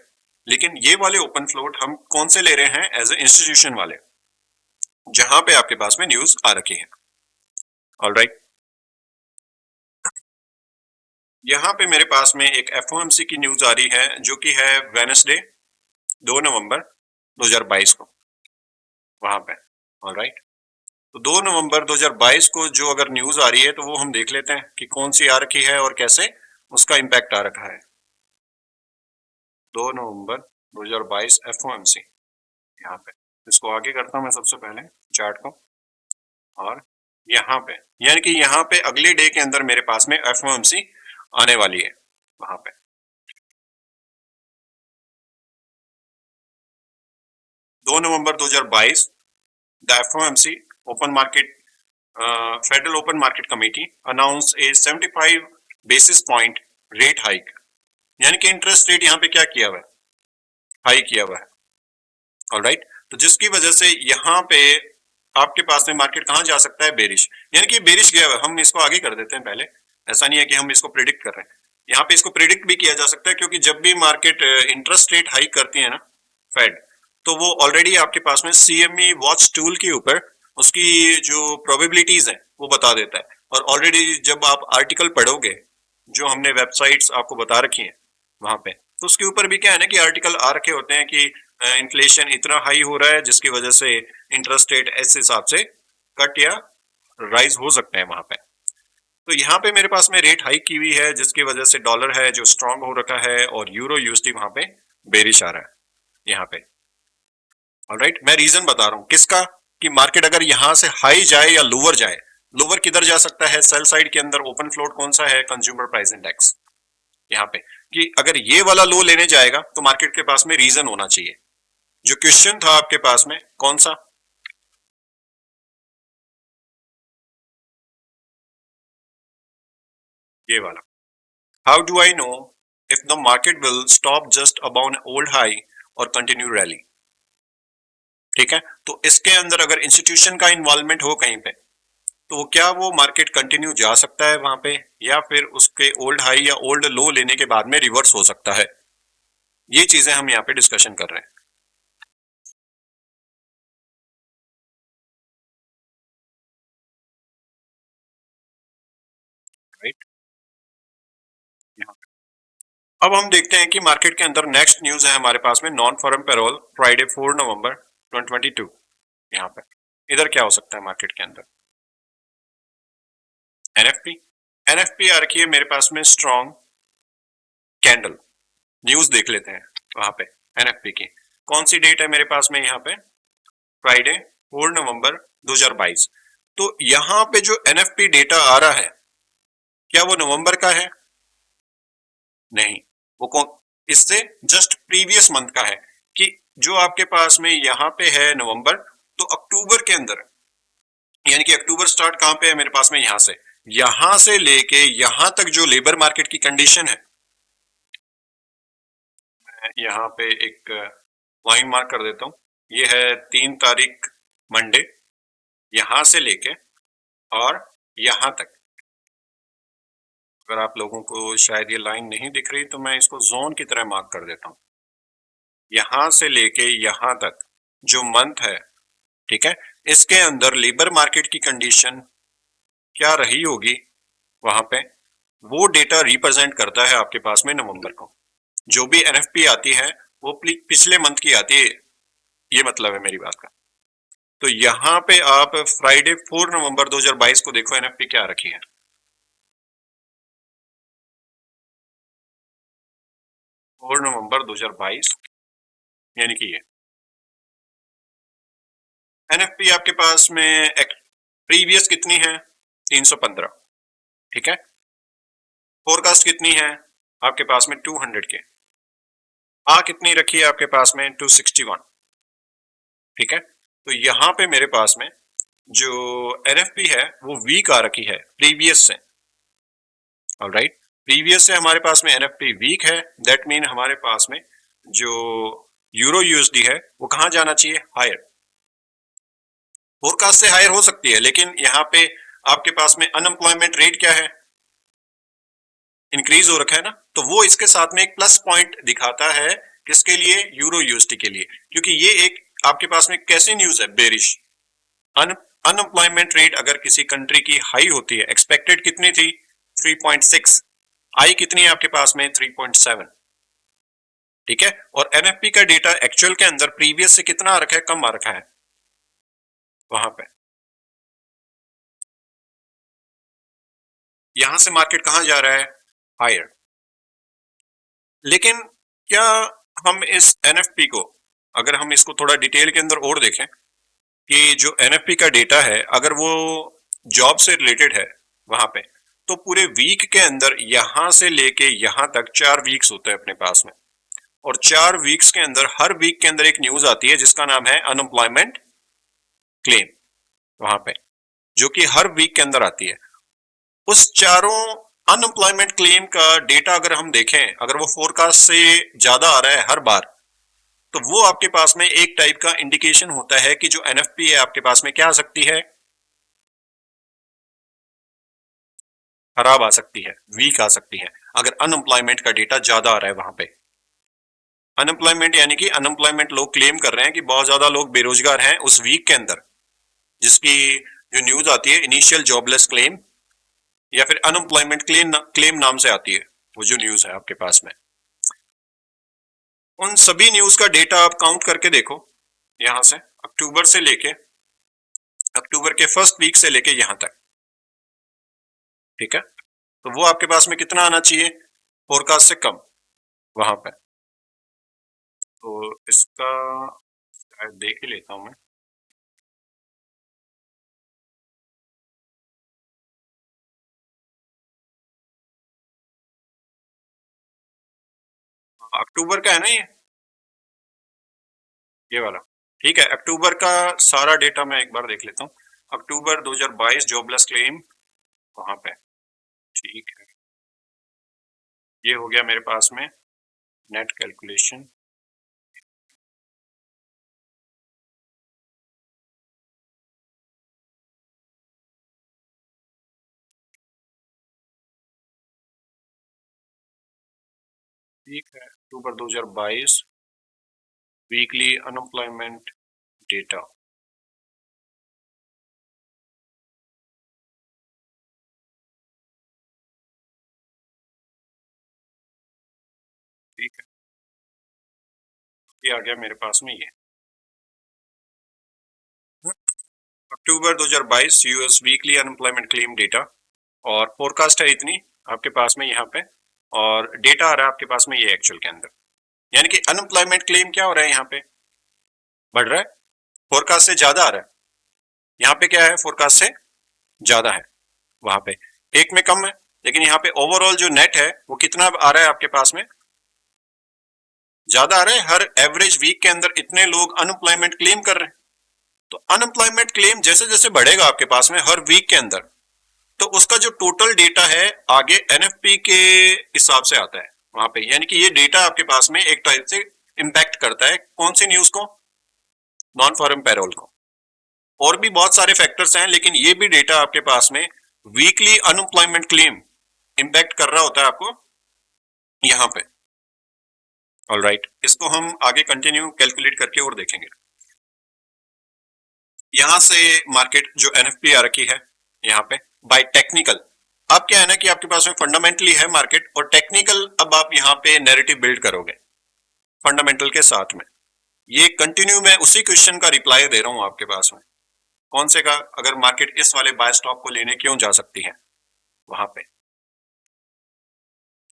लेकिन ये वाले ओपन फ्लोट हम कौन से ले रहे हैं, एज ए इंस्टीट्यूशन वाले, जहां पे आपके पास में न्यूज आ रखी है, ऑलराइट। यहाँ पे मेरे पास में एक एफओएमसी की न्यूज आ रही है जो कि है वेडनेसडे 2 नवंबर 2022 को वहां पे, ऑलराइट। तो 2 नवंबर 2022 को जो अगर न्यूज आ रही है तो वो हम देख लेते हैं कि कौन सी आ रखी है और कैसे उसका इंपैक्ट आ रखा है। 2 नवंबर 2022 एफओएमसी, यहाँ पे इसको आगे करता हूं मैं सबसे पहले चार्ट को, और यहाँ पे यानी कि यहाँ पे अगले डे के अंदर मेरे पास में एफओएमसी आने वाली है वहां पे, 2 नवंबर 2022 the FOMC open market federal open market committee announce A 75 basis point rate hike, यानी कि इंटरेस्ट रेट यहाँ पे क्या किया हुआ है, हाई किया हुआ है। ऑलराइट, तो जिसकी वजह से यहाँ पे आपके पास में मार्केट कहाँ जा सकता है, बेरिश, यानी कि बेरिश गया हुआ है। हम इसको आगे कर देते हैं पहले, ऐसा नहीं है कि हम इसको प्रिडिक्ट कर रहे हैं, यहाँ पे इसको प्रिडिक्ट भी किया जा सकता है, क्योंकि जब भी मार्केट इंटरेस्ट रेट हाइक करती है ना फेड, तो वो ऑलरेडी आपके पास में सीएमई वॉच टूल के ऊपर उसकी जो प्रोबेबिलिटीज है वो बता देता है। और ऑलरेडी जब आप आर्टिकल पढ़ोगे जो हमने वेबसाइट्स आपको बता रखी हैं वहां पे, तो उसके ऊपर भी क्या है ना कि आर्टिकल आ रखे होते हैं कि इन्फ्लेशन इतना हाई हो रहा है जिसकी वजह से इंटरेस्ट रेट इस हिसाब से कट या राइज हो सकते हैं वहां पे। तो यहाँ पे मेरे पास में रेट हाइक की हुई है, जिसकी वजह से डॉलर है जो स्ट्रांग हो रखा है और यूरो यूएसडी वहां पे बेरिश आ रहा है यहाँ पे। ऑलराइट, मैं रीजन बता रहा हूँ किसका, कि मार्केट अगर यहाँ से हाई जाए या लोअर जाए, लोअर किधर जा सकता है, सेल साइड के अंदर ओपन फ्लोट कौन सा है, कंज्यूमर प्राइस इंडेक्स, यहाँ पे, कि अगर ये वाला लो लेने जाएगा तो मार्केट के पास में रीजन होना चाहिए। जो क्वेश्चन था आपके पास में कौन सा, ये वाला, how do I know if the market will stop just above an old high और कंटिन्यू रैली। ठीक है, तो इसके अंदर अगर इंस्टीट्यूशन का इन्वॉल्वमेंट हो कहीं पे, तो वो क्या वो मार्केट कंटिन्यू जा सकता है वहां पे, या फिर उसके ओल्ड हाई या ओल्ड लो लेने के बाद में रिवर्स हो सकता है। ये चीजें हम यहाँ पे डिस्कशन कर रहे हैं। राइट, अब हम देखते हैं कि मार्केट के अंदर नेक्स्ट न्यूज है हमारे पास में नॉन फॉर्म पेरोल फ्राइडे 4 नवंबर 2022। यहाँ पे इधर क्या हो सकता है मार्केट के अंदर, एनएफपी, एनएफपी आ रखी है मेरे पास में स्ट्रॉन्ग कैंडल। न्यूज देख लेते हैं वहां पे एनएफपी की, कौन सी डेट है मेरे पास में यहाँ पे, फ्राइडे 4 नवंबर 2022। तो यहाँ पे जो एनएफपी डेटा आ रहा है, क्या वो नवंबर का है, नहीं, वो कौन, इससे जस्ट प्रीवियस मंथ का है, कि जो आपके पास में यहाँ पे है नवंबर, तो अक्टूबर के अंदर, यानी कि अक्टूबर स्टार्ट कहां पे है मेरे पास में, यहां से लेके यहां तक जो लेबर मार्केट की कंडीशन है, मैं यहाँ पे एक लाइन मार्क कर देता हूं, ये है 3 तारीख मंडे, यहां से लेके और यहां तक। अगर आप लोगों को शायद ये लाइन नहीं दिख रही तो मैं इसको जोन की तरह मार्क कर देता हूं, यहां से लेके यहां तक जो मंथ है, ठीक है, इसके अंदर लेबर मार्केट की कंडीशन क्या रही होगी वहां पे, वो डेटा रिप्रेजेंट करता है आपके पास में नवंबर को। जो भी एनएफपी आती है वो पिछले मंथ की आती है, ये मतलब है मेरी बात का। तो यहाँ पे आप फ्राइडे 4 नवंबर 2022 को देखो एनएफपी क्या रखी है, 4 नवंबर 2022, यानी कि ये एनएफपी आपके पास में प्रीवियस कितनी है, 315, ठीक है, फोरकास्ट कितनी है आपके पास में 200 के, आ कितनी रखी है आपके पास में 261, ठीक है। तो यहाँ पे मेरे पास में जो एनएफपी है वो वीक आ रखी है प्रीवियस से। ऑलराइट, प्रीवियस से हमारे पास में एनएफपी वीक है, दैट मीन हमारे पास में जो यूरो यूएसडी है वो कहां जाना चाहिए, हायर। फोरकास्ट से हायर हो सकती है, लेकिन यहाँ पे आपके पास में अनएम्प्लॉयमेंट रेट क्या है, इंक्रीज हो रखा है ना, तो वो इसके साथ में एक प्लस पॉइंट दिखाता है, किसके लिए, यूरो यूएसडी के लिए, क्योंकि ये एक आपके पास में कैसी न्यूज है, बेरिश। अनएम्प्लॉयमेंट रेट अगर किसी कंट्री की हाई होती है, एक्सपेक्टेड कितनी थी 3.6, आई कितनी है आपके पास में 3.7, ठीक है। और एनएफपी का डेटा एक्चुअल के अंदर प्रीवियस से कितना आ रखा है, कम आ रखा है वहां पे। यहां से मार्केट कहां जा रहा है, हायर। लेकिन क्या हम इस एनएफपी को, अगर हम इसको थोड़ा डिटेल के अंदर और देखें, कि जो एनएफपी का डेटा है अगर वो जॉब से रिलेटेड है वहां पे, तो पूरे वीक के अंदर यहां से लेके यहां तक 4 वीक्स होते हैं अपने पास में। और 4 वीक्स के अंदर हर वीक के अंदर एक न्यूज आती है जिसका नाम है अनएम्प्लॉयमेंट क्लेम, वहां पे जो कि हर वीक के अंदर आती है। उस चारों अनएम्प्लॉयमेंट क्लेम का डेटा अगर हम देखें, अगर वो फोरकास्ट से ज्यादा आ रहा है हर बार, तो वो आपके पास में एक टाइप का इंडिकेशन होता है कि जो एनएफपी है आपके पास में क्या आ सकती है, खराब आ सकती है, वीक आ सकती है, अगर अनएम्प्लॉयमेंट का डेटा ज्यादा आ रहा है वहां पे। अनएम्प्लॉयमेंट यानी कि अनएम्प्लॉयमेंट लोग क्लेम कर रहे हैं कि बहुत ज्यादा लोग बेरोजगार हैं उस वीक के अंदर, जिसकी जो न्यूज आती है इनिशियल जॉबलेस क्लेम या फिर अनएम्प्लॉयमेंट क्लेम नाम से आती है, वो जो न्यूज है आपके पास में। उन सभी न्यूज का डेटा आप काउंट करके देखो, यहां से अक्टूबर से लेके अक्टूबर के फर्स्ट वीक से लेके यहां तक, ठीक है, तो वो आपके पास में कितना आना चाहिए, फोरकास्ट से कम वहां पे। तो इसका शायद देख ही लेता हूं मैं। अक्टूबर का है ना ये वाला, ठीक है। अक्टूबर का सारा डेटा मैं एक बार देख लेता हूँ। अक्टूबर 2022 जॉबलेस क्लेम वहां पे, ठीक है, ये हो गया मेरे पास में नेट कैलकुलेशन। ठीक है, अक्टूबर 2022 वीकली अनएम्प्लॉयमेंट डेटा, ठीक है, ये आ गया मेरे पास में ये अक्टूबर 2022 US weekly unemployment claim data, और फोरकास्ट है इतनी आपके पास में यहाँ पे, और डेटा आ रहा है आपके पास में ये एक्चुअल के अंदर, यानी कि अनएम्प्लॉयमेंट क्लेम क्या हो रहा है यहाँ पे, बढ़ रहा है, फोरकास्ट से ज्यादा आ रहा है। यहाँ पे क्या है, फोरकास्ट से ज्यादा है, वहां पे एक में कम है, लेकिन यहाँ पे ओवरऑल जो नेट है वो कितना आ रहा है आपके पास में, ज्यादा आ रहा है। हर एवरेज वीक के अंदर इतने लोग अनएम्प्लॉयमेंट क्लेम कर रहे हैं, तो अनएम्प्लॉयमेंट क्लेम जैसे जैसे बढ़ेगा आपके पास में हर वीक के अंदर, तो उसका जो टोटल डेटा है आगे एनएफपी के हिसाब से आता है वहां पे, यानी कि ये डेटा आपके पास में एक टाइप से इंपैक्ट करता है कौन सी न्यूज को, नॉन फॉर्म पैरोल को। और भी बहुत सारे फैक्टर्स हैं, लेकिन ये भी डेटा आपके पास में वीकली अनएम्प्लॉयमेंट क्लेम इंपैक्ट कर रहा होता है आपको यहां पे। ऑलराइट, इसको हम आगे कंटिन्यू कैलकुलेट करके और देखेंगे। यहां से मार्केट जो एनएफपी आ रखी है यहाँ पे बाय टेक्निकल, अब क्या है ना कि आपके पास में फंडामेंटली है मार्केट और टेक्निकल, अब आप यहाँ पे नैरेटिव बिल्ड करोगे फंडामेंटल के साथ में। ये कंटिन्यू मैं उसी क्वेश्चन का रिप्लाई दे रहा हूं आपके पास में, कौन से का, अगर मार्केट इस वाले बाय स्टॉक को लेने क्यों जा सकती है वहां पे,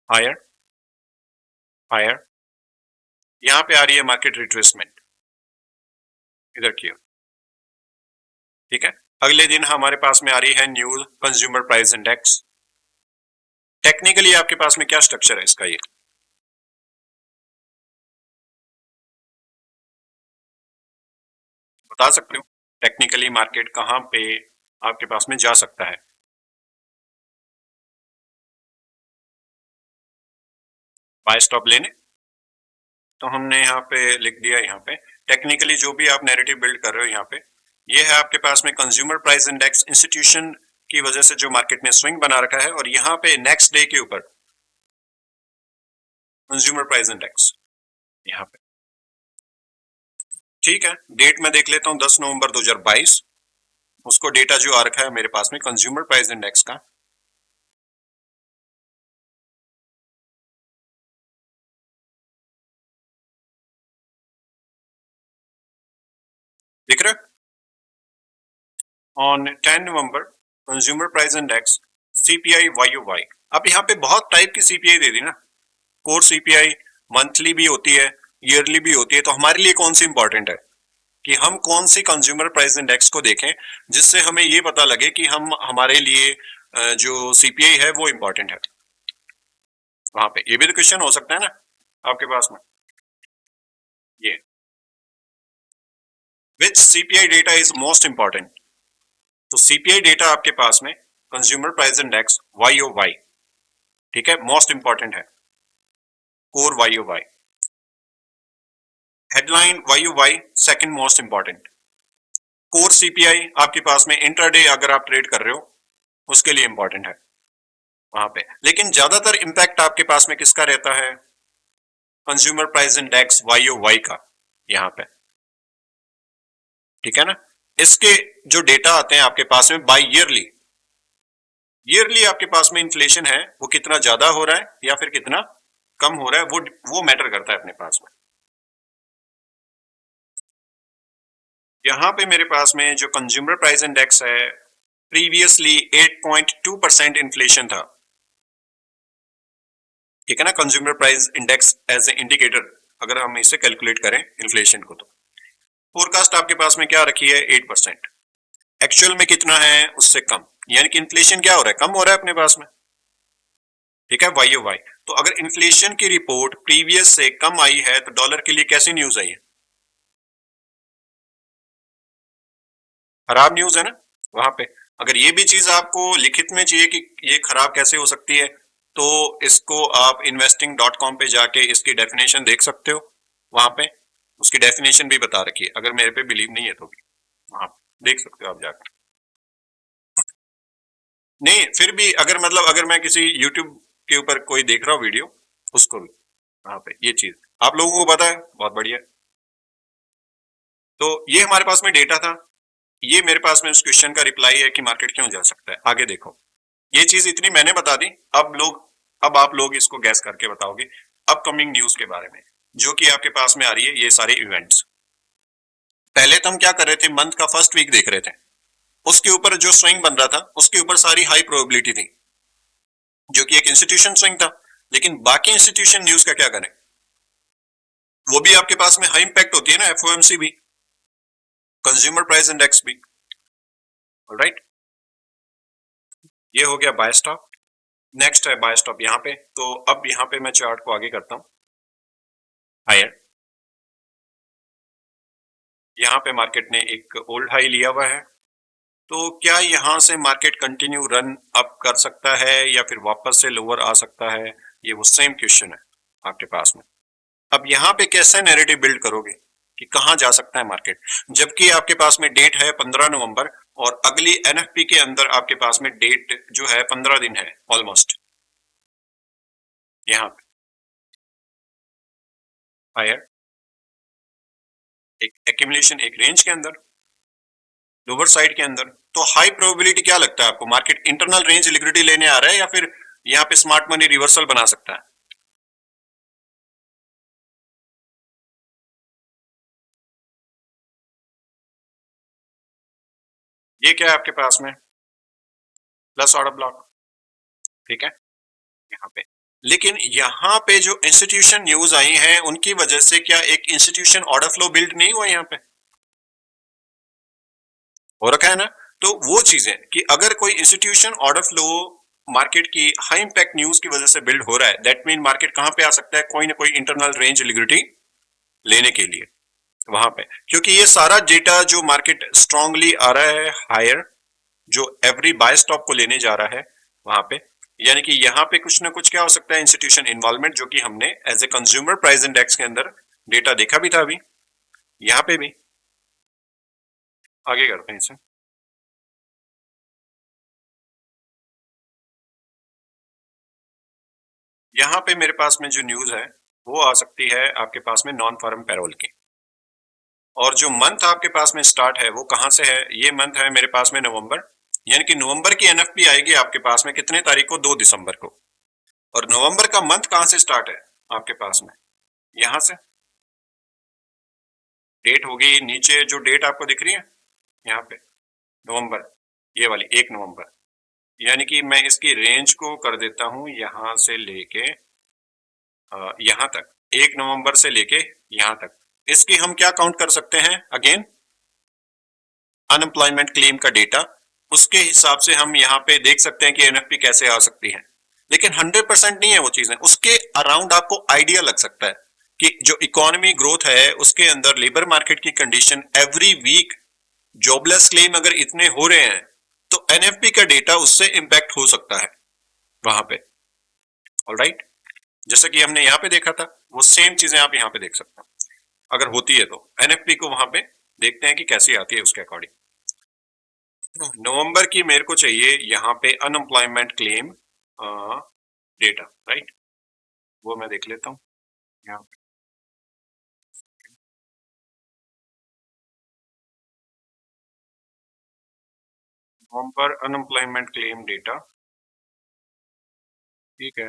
हायर हायर, यहां पे आ रही है मार्केट रिट्रेसमेंट इधर की ओर, ठीक है। अगले दिन हमारे पास में आ रही है news consumer price index. Technically आपके पास में क्या स्ट्रक्चर है इसका, ये बता सकते हो टेक्निकली मार्केट कहां पे आपके पास में जा सकता है, बाय स्टॉप लेने। तो हमने यहाँ पे लिख दिया, यहाँ पे टेक्निकली जो भी आप नैरेटिव बिल्ड कर रहे हो यहाँ पे, ये है आपके पास में कंज्यूमर प्राइस इंडेक्स, इंस्टीट्यूशन की वजह से जो मार्केट ने स्विंग बना रखा है, और यहाँ पे नेक्स्ट डे के ऊपर कंज्यूमर प्राइस इंडेक्स यहाँ पे, ठीक है। डेट में देख लेता हूँ 10 नवंबर 2022, उसको डेटा जो आ रखा है मेरे पास में कंज्यूमर प्राइस इंडेक्स का, दिख रहा है on 10 November consumer price index CPI YOY. अब यहाँ पे बहुत टाइप की सीपीआई दे दी ना, कोर सीपीआई मंथली भी होती है, ईयरली भी होती है, तो हमारे लिए कौन सी इंपॉर्टेंट है कि हम कौन सी कंज्यूमर प्राइस इंडेक्स को देखें जिससे हमें ये पता लगे कि हम हमारे लिए जो सीपीआई है वो इंपॉर्टेंट है वहां पे। ये भी तो क्वेश्चन हो सकता है ना आपके पास में, ये which CPI data is most important. तो सीपीआई डेटा आपके पास में कंज्यूमर प्राइस इंडेक्स YOY, ठीक है, मोस्ट इंपॉर्टेंट है। Core YOY, headline YOY second most important. Core CPI आपके पास में इंट्राडे अगर आप ट्रेड कर रहे हो उसके लिए इंपॉर्टेंट है वहां पे। लेकिन ज्यादातर इंपैक्ट आपके पास में किसका रहता है? कंज्यूमर प्राइस इंडेक्स YOY का यहां पे, ठीक है ना। इसके जो डेटा आते हैं आपके पास में बाय ईयरली, ईयरली आपके पास में इन्फ्लेशन है वो कितना ज्यादा हो रहा है या फिर कितना कम हो रहा है, वो मैटर करता है अपने पास में। यहां पे मेरे पास में जो कंज्यूमर प्राइस इंडेक्स है प्रीवियसली 8.2% इन्फ्लेशन था, ठीक है ना। Consumer price index as a indicator अगर हम इसे कैलकुलेट करें इन्फ्लेशन को, तो फोरकास्ट आपके पास में क्या रखी है 8%, एक्चुअल में कितना है उससे कम, यानी कि इन्फ्लेशन क्या हो रहा है, कम हो रहा है अपने पास में, ठीक है YOY। तो अगर इन्फ्लेशन की रिपोर्ट प्रीवियस से कम आई है तो डॉलर के लिए कैसी न्यूज आई है? खराब न्यूज है ना वहां पे। अगर ये भी चीज आपको लिखित में चाहिए कि ये खराब कैसे हो सकती है, तो इसको आप investing.com पे जाके इसकी डेफिनेशन देख सकते हो, वहां पे उसकी डेफिनेशन भी बता रखी है। अगर मेरे पे बिलीव नहीं है तो भी वहां देख सकते हो आप जाकर। नहीं फिर भी अगर मतलब अगर मैं किसी यूट्यूब के ऊपर कोई देख रहा हूँ वीडियो, उसको भी वहां पे ये चीज आप लोगों को पता है, बहुत बढ़िया। तो ये हमारे पास में डेटा था, ये मेरे पास में उस क्वेश्चन का रिप्लाई है कि मार्केट क्यों जा सकता है। आगे देखो, ये चीज इतनी मैंने बता दी, अब आप लोग इसको गैस करके बताओगे अपकमिंग न्यूज के बारे में जो कि आपके पास में आ रही है, ये सारे इवेंट्स। पहले तो हम क्या कर रहे थे, मंथ का फर्स्ट वीक देख रहे थे, उसके ऊपर जो स्विंग बन रहा था उसके ऊपर सारी हाई प्रोबेबिलिटी थी, जो कि एक इंस्टीट्यूशन स्विंग था। लेकिन बाकी इंस्टीट्यूशन न्यूज का क्या करें, वो भी आपके पास में हाई इंपैक्ट होती है ना, FOMC भी, कंज्यूमर प्राइस इंडेक्स भी, ऑलराइट। ये हो गया बाय स्टॉप। नेक्स्ट है बाय स्टॉप यहाँ पे। तो अब यहाँ पे मैं चार्ट को आगे करता हूं, हायर। यहाँ पे मार्केट ने एक ओल्ड हाई लिया हुआ है, तो क्या यहां से मार्केट कंटिन्यू रन अप कर सकता है या फिर वापस से लोअर आ सकता है, ये वो सेम क्वेश्चन है आपके पास में। अब यहाँ पे कैसे नैरेटिव बिल्ड करोगे कि कहां जा सकता है मार्केट, जबकि आपके पास में डेट है 15 नवंबर और अगली NFP के अंदर आपके पास में डेट जो है 15 दिन है ऑलमोस्ट। यहाँ पे हायर एक एक्यूमुलेशन एक रेंज के अंदर, लोअर साइड के अंदर, तो हाई प्रोबेबिलिटी क्या लगता है आपको, मार्केट इंटरनल रेंज लिक्विडिटी लेने आ रहा है या फिर यहाँ पे स्मार्ट मनी रिवर्सल बना सकता है? ये क्या है आपके पास में प्लस ऑर्डर ब्लॉक, ठीक है यहाँ पे। लेकिन यहाँ पे जो इंस्टीट्यूशन न्यूज आई है उनकी वजह से क्या एक इंस्टीट्यूशन ऑर्डर फ्लो बिल्ड नहीं हुआ यहाँ पे, हो रखा है ना। तो वो चीजें कि अगर कोई इंस्टीट्यूशन ऑर्डर फ्लो मार्केट की हाई इंपैक्ट न्यूज की वजह से बिल्ड हो रहा है, दैट मीन मार्केट कहां पे आ सकता है, कोई ना कोई इंटरनल रेंज लिक्विडिटी लेने के लिए वहां पे। क्योंकि ये सारा डेटा जो मार्केट स्ट्रांगली आ रहा है हायर, जो एवरी बाय स्टॉप को लेने जा रहा है वहां पे, यानी कि यहाँ पे कुछ ना कुछ क्या हो सकता है, इंस्टीट्यूशन इन्वॉल्वमेंट, जो कि हमने as a consumer price index के अंदर डेटा देखा भी था अभी, यहाँ पे भी। आगे करते हैं इसे। यहाँ पे मेरे पास में जो न्यूज है वो आ सकती है आपके पास में नॉन फार्म पैरोल की, और जो मंथ आपके पास में स्टार्ट है वो कहां से है, ये मंथ है मेरे पास में नवंबर, यानी कि नवंबर की NFP आएगी आपके पास में कितने तारीख को, 2 दिसंबर को। और नवंबर का मंथ कहां से स्टार्ट है आपके पास में, यहां से डेट होगी नीचे, जो डेट आपको दिख रही है यहाँ पे नवंबर, ये वाली 1 नवंबर, यानी कि मैं इसकी रेंज को कर देता हूं यहां से लेके यहां तक, 1 नवंबर से लेके यहां तक। इसकी हम क्या काउंट कर सकते हैं, अगेन अनएम्प्लॉयमेंट क्लेम का डेटा, उसके हिसाब से हम यहाँ पे देख सकते हैं कि NFP कैसे आ सकती है। लेकिन 100% नहीं है वो चीजें, उसके अराउंड आपको आइडिया लग सकता है कि जो इकोनॉमी ग्रोथ है उसके अंदर लेबर मार्केट की condition every week jobless claim अगर इतने हो रहे हैं तो एनएफपी का डेटा उससे इंपैक्ट हो सकता है वहां पे। ऑलराइट, जैसा कि हमने यहाँ पे देखा था वो सेम चीजें आप यहाँ पे देख सकते हैं। अगर होती है तो एनएफपी को वहां पे देखते हैं कि कैसी आती है उसके अकॉर्डिंग। नवंबर की मेरे को चाहिए यहाँ पे अनएम्प्लॉयमेंट क्लेम डेटा, राइट, वो मैं देख लेता हूँ यहाँ पे। नवंबर अनएम्प्लॉयमेंट क्लेम डेटा, ठीक है।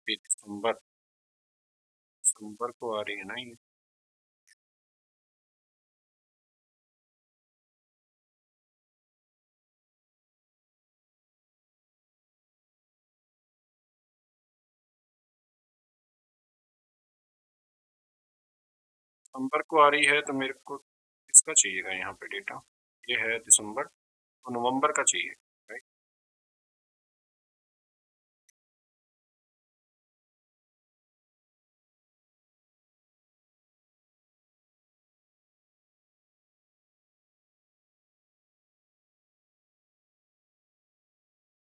दिसंबर, दिसंबर को आ रही है ना ये। दिसंबर को आ रही है तो मेरे को इसका चाहिएगा यहाँ पे डेटा। ये है दिसंबर, तो नवंबर का चाहिए, राइट।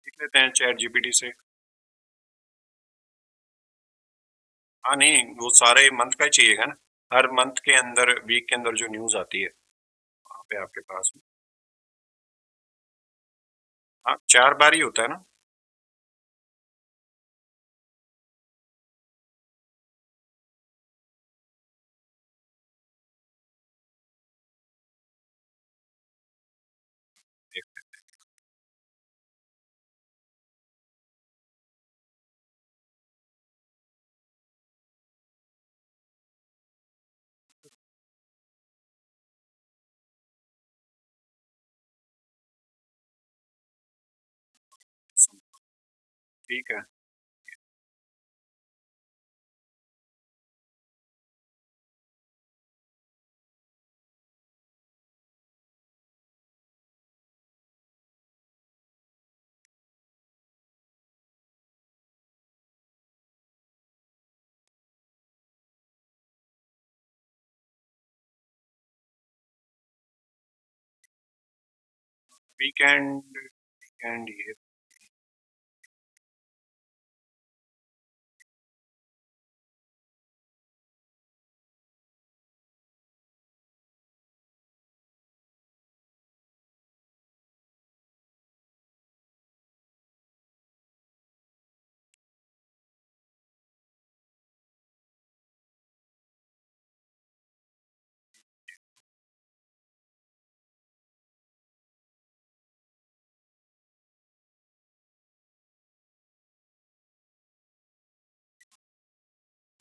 देख लेते हैं चैट जीपीटी से। हाँ नहीं, वो सारे मंथ का ही चाहिएगा ना, हर मंथ के अंदर वीक के अंदर जो न्यूज आती है वहाँ पे आपके पास। हाँ 4 बार ही होता है ना। ठीक है, वीकेंड, वीकेंड ये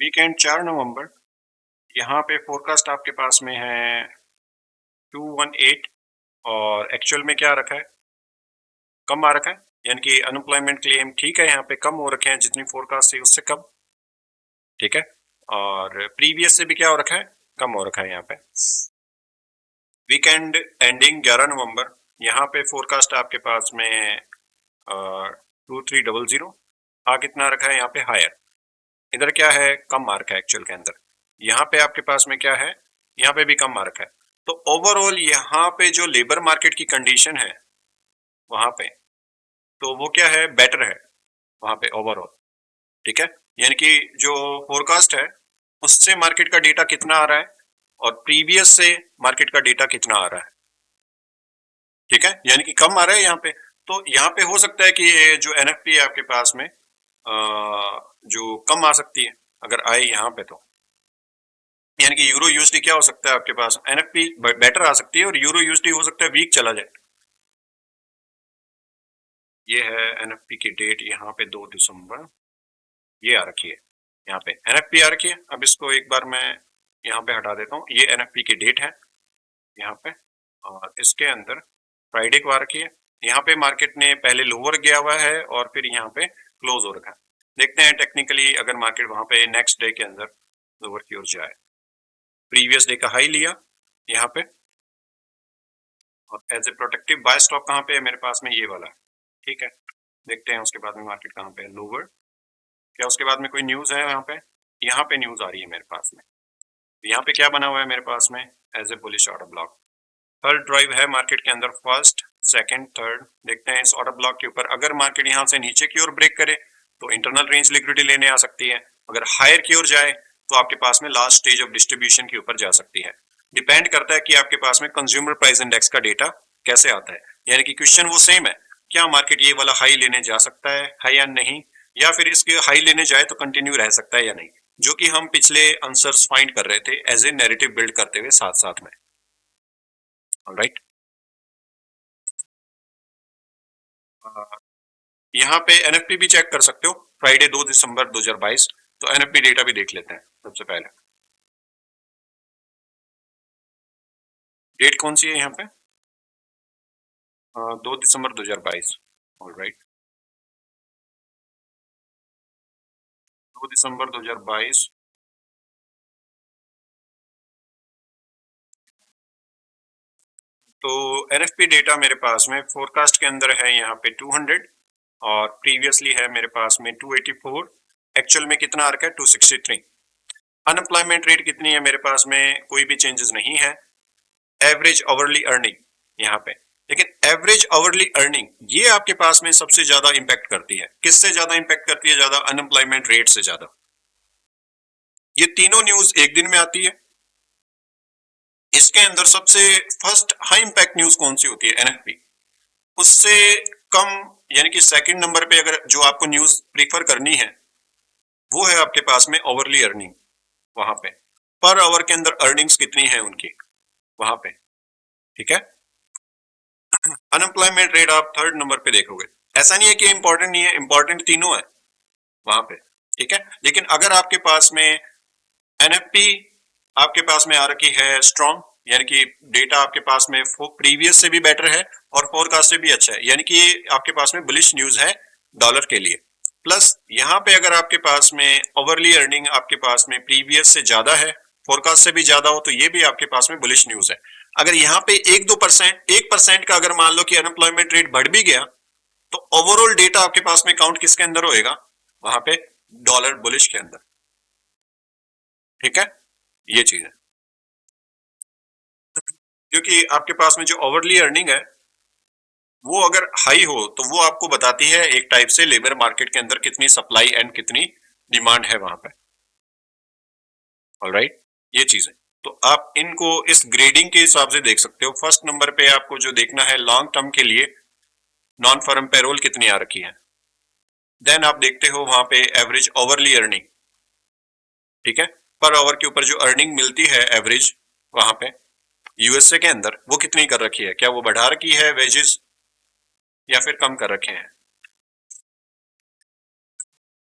वीकेंड 4 नवंबर। यहाँ पे फोरकास्ट आपके पास में है 218 और एक्चुअल में क्या रखा है, कम आ रखा है, यानी कि अनएम्प्लॉयमेंट क्लेम ठीक है यहाँ पे कम हो रखे हैं जितनी फोरकास्ट थी उससे कम, ठीक है। और प्रीवियस से भी क्या हो रखा है, कम हो रखा है यहाँ पे। वीकेंड एंडिंग 11 नवंबर, यहाँ पे फोरकास्ट आपके पास में 2300, आ कितना रखा है यहाँ पे, हायर। इधर क्या है, कम मार्क है एक्चुअल के अंदर। यहाँ पे आपके पास में क्या है, यहाँ पे भी कम मार्क है। तो ओवरऑल यहाँ पे जो लेबर मार्केट की कंडीशन है वहां पे, तो वो क्या है, बेटर है वहां पे ओवरऑल, ठीक है। यानी कि जो फोरकास्ट है उससे मार्केट का डेटा कितना आ रहा है और प्रीवियस से मार्केट का डेटा कितना आ रहा है, ठीक है, यानी कि कम आ रहा है यहाँ पे। तो यहाँ पे हो सकता है कि ये जो एनएफपी है आपके पास में जो कम आ सकती है अगर आए यहाँ पे, तो यानी कि यूरो यूएसडी क्या हो सकता है आपके पास, एनएफपी बेटर आ सकती है और यूरो यूएसडी हो सकता है वीक चला जाए। ये है एनएफपी की डेट यहाँ पे 2 दिसंबर, ये आ रखी है यहाँ पे एनएफपी आ रखी है। अब इसको एक बार मैं यहाँ पे हटा देता हूँ, ये एनएफपी की डेट है यहाँ पे, और इसके अंदर फ्राइडे को आ रखी है। यहाँ पे मार्केट ने पहले लोअर गया हुआ है और फिर यहाँ पे क्लोज हो रखा है। देखते हैं टेक्निकली अगर मार्केट वहां पे नेक्स्ट डे के अंदर लोअर की ओर जाए। प्रीवियस डे का हाई लिया यहाँ पे, और as a protective buy stock कहाँ पे है मेरे पास में, ये वाला ठीक है, देखते हैं उसके बाद में मार्केट कहाँ पे है, लोअर। क्या उसके बाद में कोई न्यूज़ है यहाँ पे न्यूज़ आ रही है मेरे पास में। यहाँ पे क्या बना हुआ है मेरे पास में, as a bullish order block. Third drive है मार्केट के अंदर, फर्स्ट सेकंड थर्ड। देखते हैं इस ऑर्डर ब्लॉक के ऊपर अगर मार्केट यहाँ से नीचे की ओर ब्रेक करे तो इंटरनल रेंज लिक्विडिटी लेने आ सकती है, अगर हायर की ओर जाए तो आपके पास में लास्ट स्टेज ऑफ डिस्ट्रीब्यूशन के ऊपर जा सकती है। डिपेंड करता है कि आपके पास में कंज्यूमर प्राइस इंडेक्स का डेटा कैसे आता है। यानी कि क्वेश्चन वो सेम है, क्या मार्केट ये वाला हाई लेने जा सकता है या नहीं, या फिर इसके हाई लेने जाए तो कंटिन्यू रह सकता है या नहीं, जो कि हम पिछले आंसर्स फाइंड कर रहे थे एज ए नैरेटिव बिल्ड करते हुए साथ साथ में। ऑलराइट, यहाँ पे एनएफपी भी चेक कर सकते हो, फ्राइडे 2 दिसंबर 2022। तो एनएफपी डेटा भी देख लेते हैं सबसे पहले। डेट कौन सी है यहाँ पे, 2 दिसंबर 2022। ऑलराइट, 2 दिसंबर 2022। तो एनएफपी डेटा मेरे पास में फोरकास्ट के अंदर है यहाँ पे 200, और प्रीवियसली है मेरे पास में 284। एक्चुअल में कितना आ रखा है, 263। अनएम्प्लॉयमेंट रेट कितनी है मेरे पास में, कोई भी चेंजेस नहीं है। एवरेज आवरली अर्निंग यहाँ पे, लेकिन एवरेज आवरली अर्निंग ये आपके पास में सबसे ज्यादा इंपैक्ट करती है। किससे ज्यादा इंपैक्ट करती है, ज्यादा अनएम्प्लॉयमेंट रेट से ज्यादा। ये तीनों न्यूज एक दिन में आती है। इसके अंदर सबसे फर्स्ट हाई इंपैक्ट न्यूज कौन सी होती है, एनएफपी। उससे कम यानी कि सेकंड नंबर पे अगर जो आपको न्यूज प्रीफर करनी है वो है आपके पास में ओवरली अर्निंग। वहां पे पर आवर के अंदर अर्निंग्स कितनी है उनकी वहां पे, ठीक है। अनएम्प्लॉयमेंट रेट आप थर्ड नंबर पे देखोगे। ऐसा नहीं है कि इंपॉर्टेंट नहीं है, इंपॉर्टेंट तीनों है वहां पे, ठीक है। लेकिन अगर आपके पास में एनएफपी आपके पास में आ रखी है स्ट्रॉन्ग, यानी कि डेटा आपके पास में प्रीवियस से भी बेटर है और फोरकास्ट से भी अच्छा है, यानी कि ये आपके पास में बुलिश न्यूज है डॉलर के लिए। प्लस यहाँ पे अगर आपके पास में ओवरली अर्निंग आपके पास में प्रीवियस से ज्यादा है, फोरकास्ट से भी ज्यादा हो, तो ये भी आपके पास में बुलिश न्यूज है। अगर यहाँ पे 1-2%, 1% का अगर मान लो कि अनएम्प्लॉयमेंट रेट बढ़ भी गया तो ओवरऑल डेटा आपके पास में काउंट किसके अंदर होएगा, वहां पे डॉलर बुलिश के अंदर, ठीक है। ये चीज है, क्योंकि आपके पास में जो ओवरली अर्निंग है वो अगर हाई हो तो वो आपको बताती है एक टाइप से लेबर मार्केट के अंदर कितनी सप्लाई एंड कितनी डिमांड है वहां पे। ऑलराइट, ये चीज है। तो आप इनको इस ग्रेडिंग के हिसाब से देख सकते हो। फर्स्ट नंबर पे आपको जो देखना है लॉन्ग टर्म के लिए नॉन फर्म पेरोल कितनी आ रखी है। देन आप देखते हो वहां पे एवरेज ओवरली अर्निंग, ठीक है। पर आवर के ऊपर जो अर्निंग मिलती है एवरेज वहां पे यूएसए के अंदर वो कितनी कर रखी है, क्या वो बढ़ा रखी है वेजेस या फिर कम कर रखे हैं।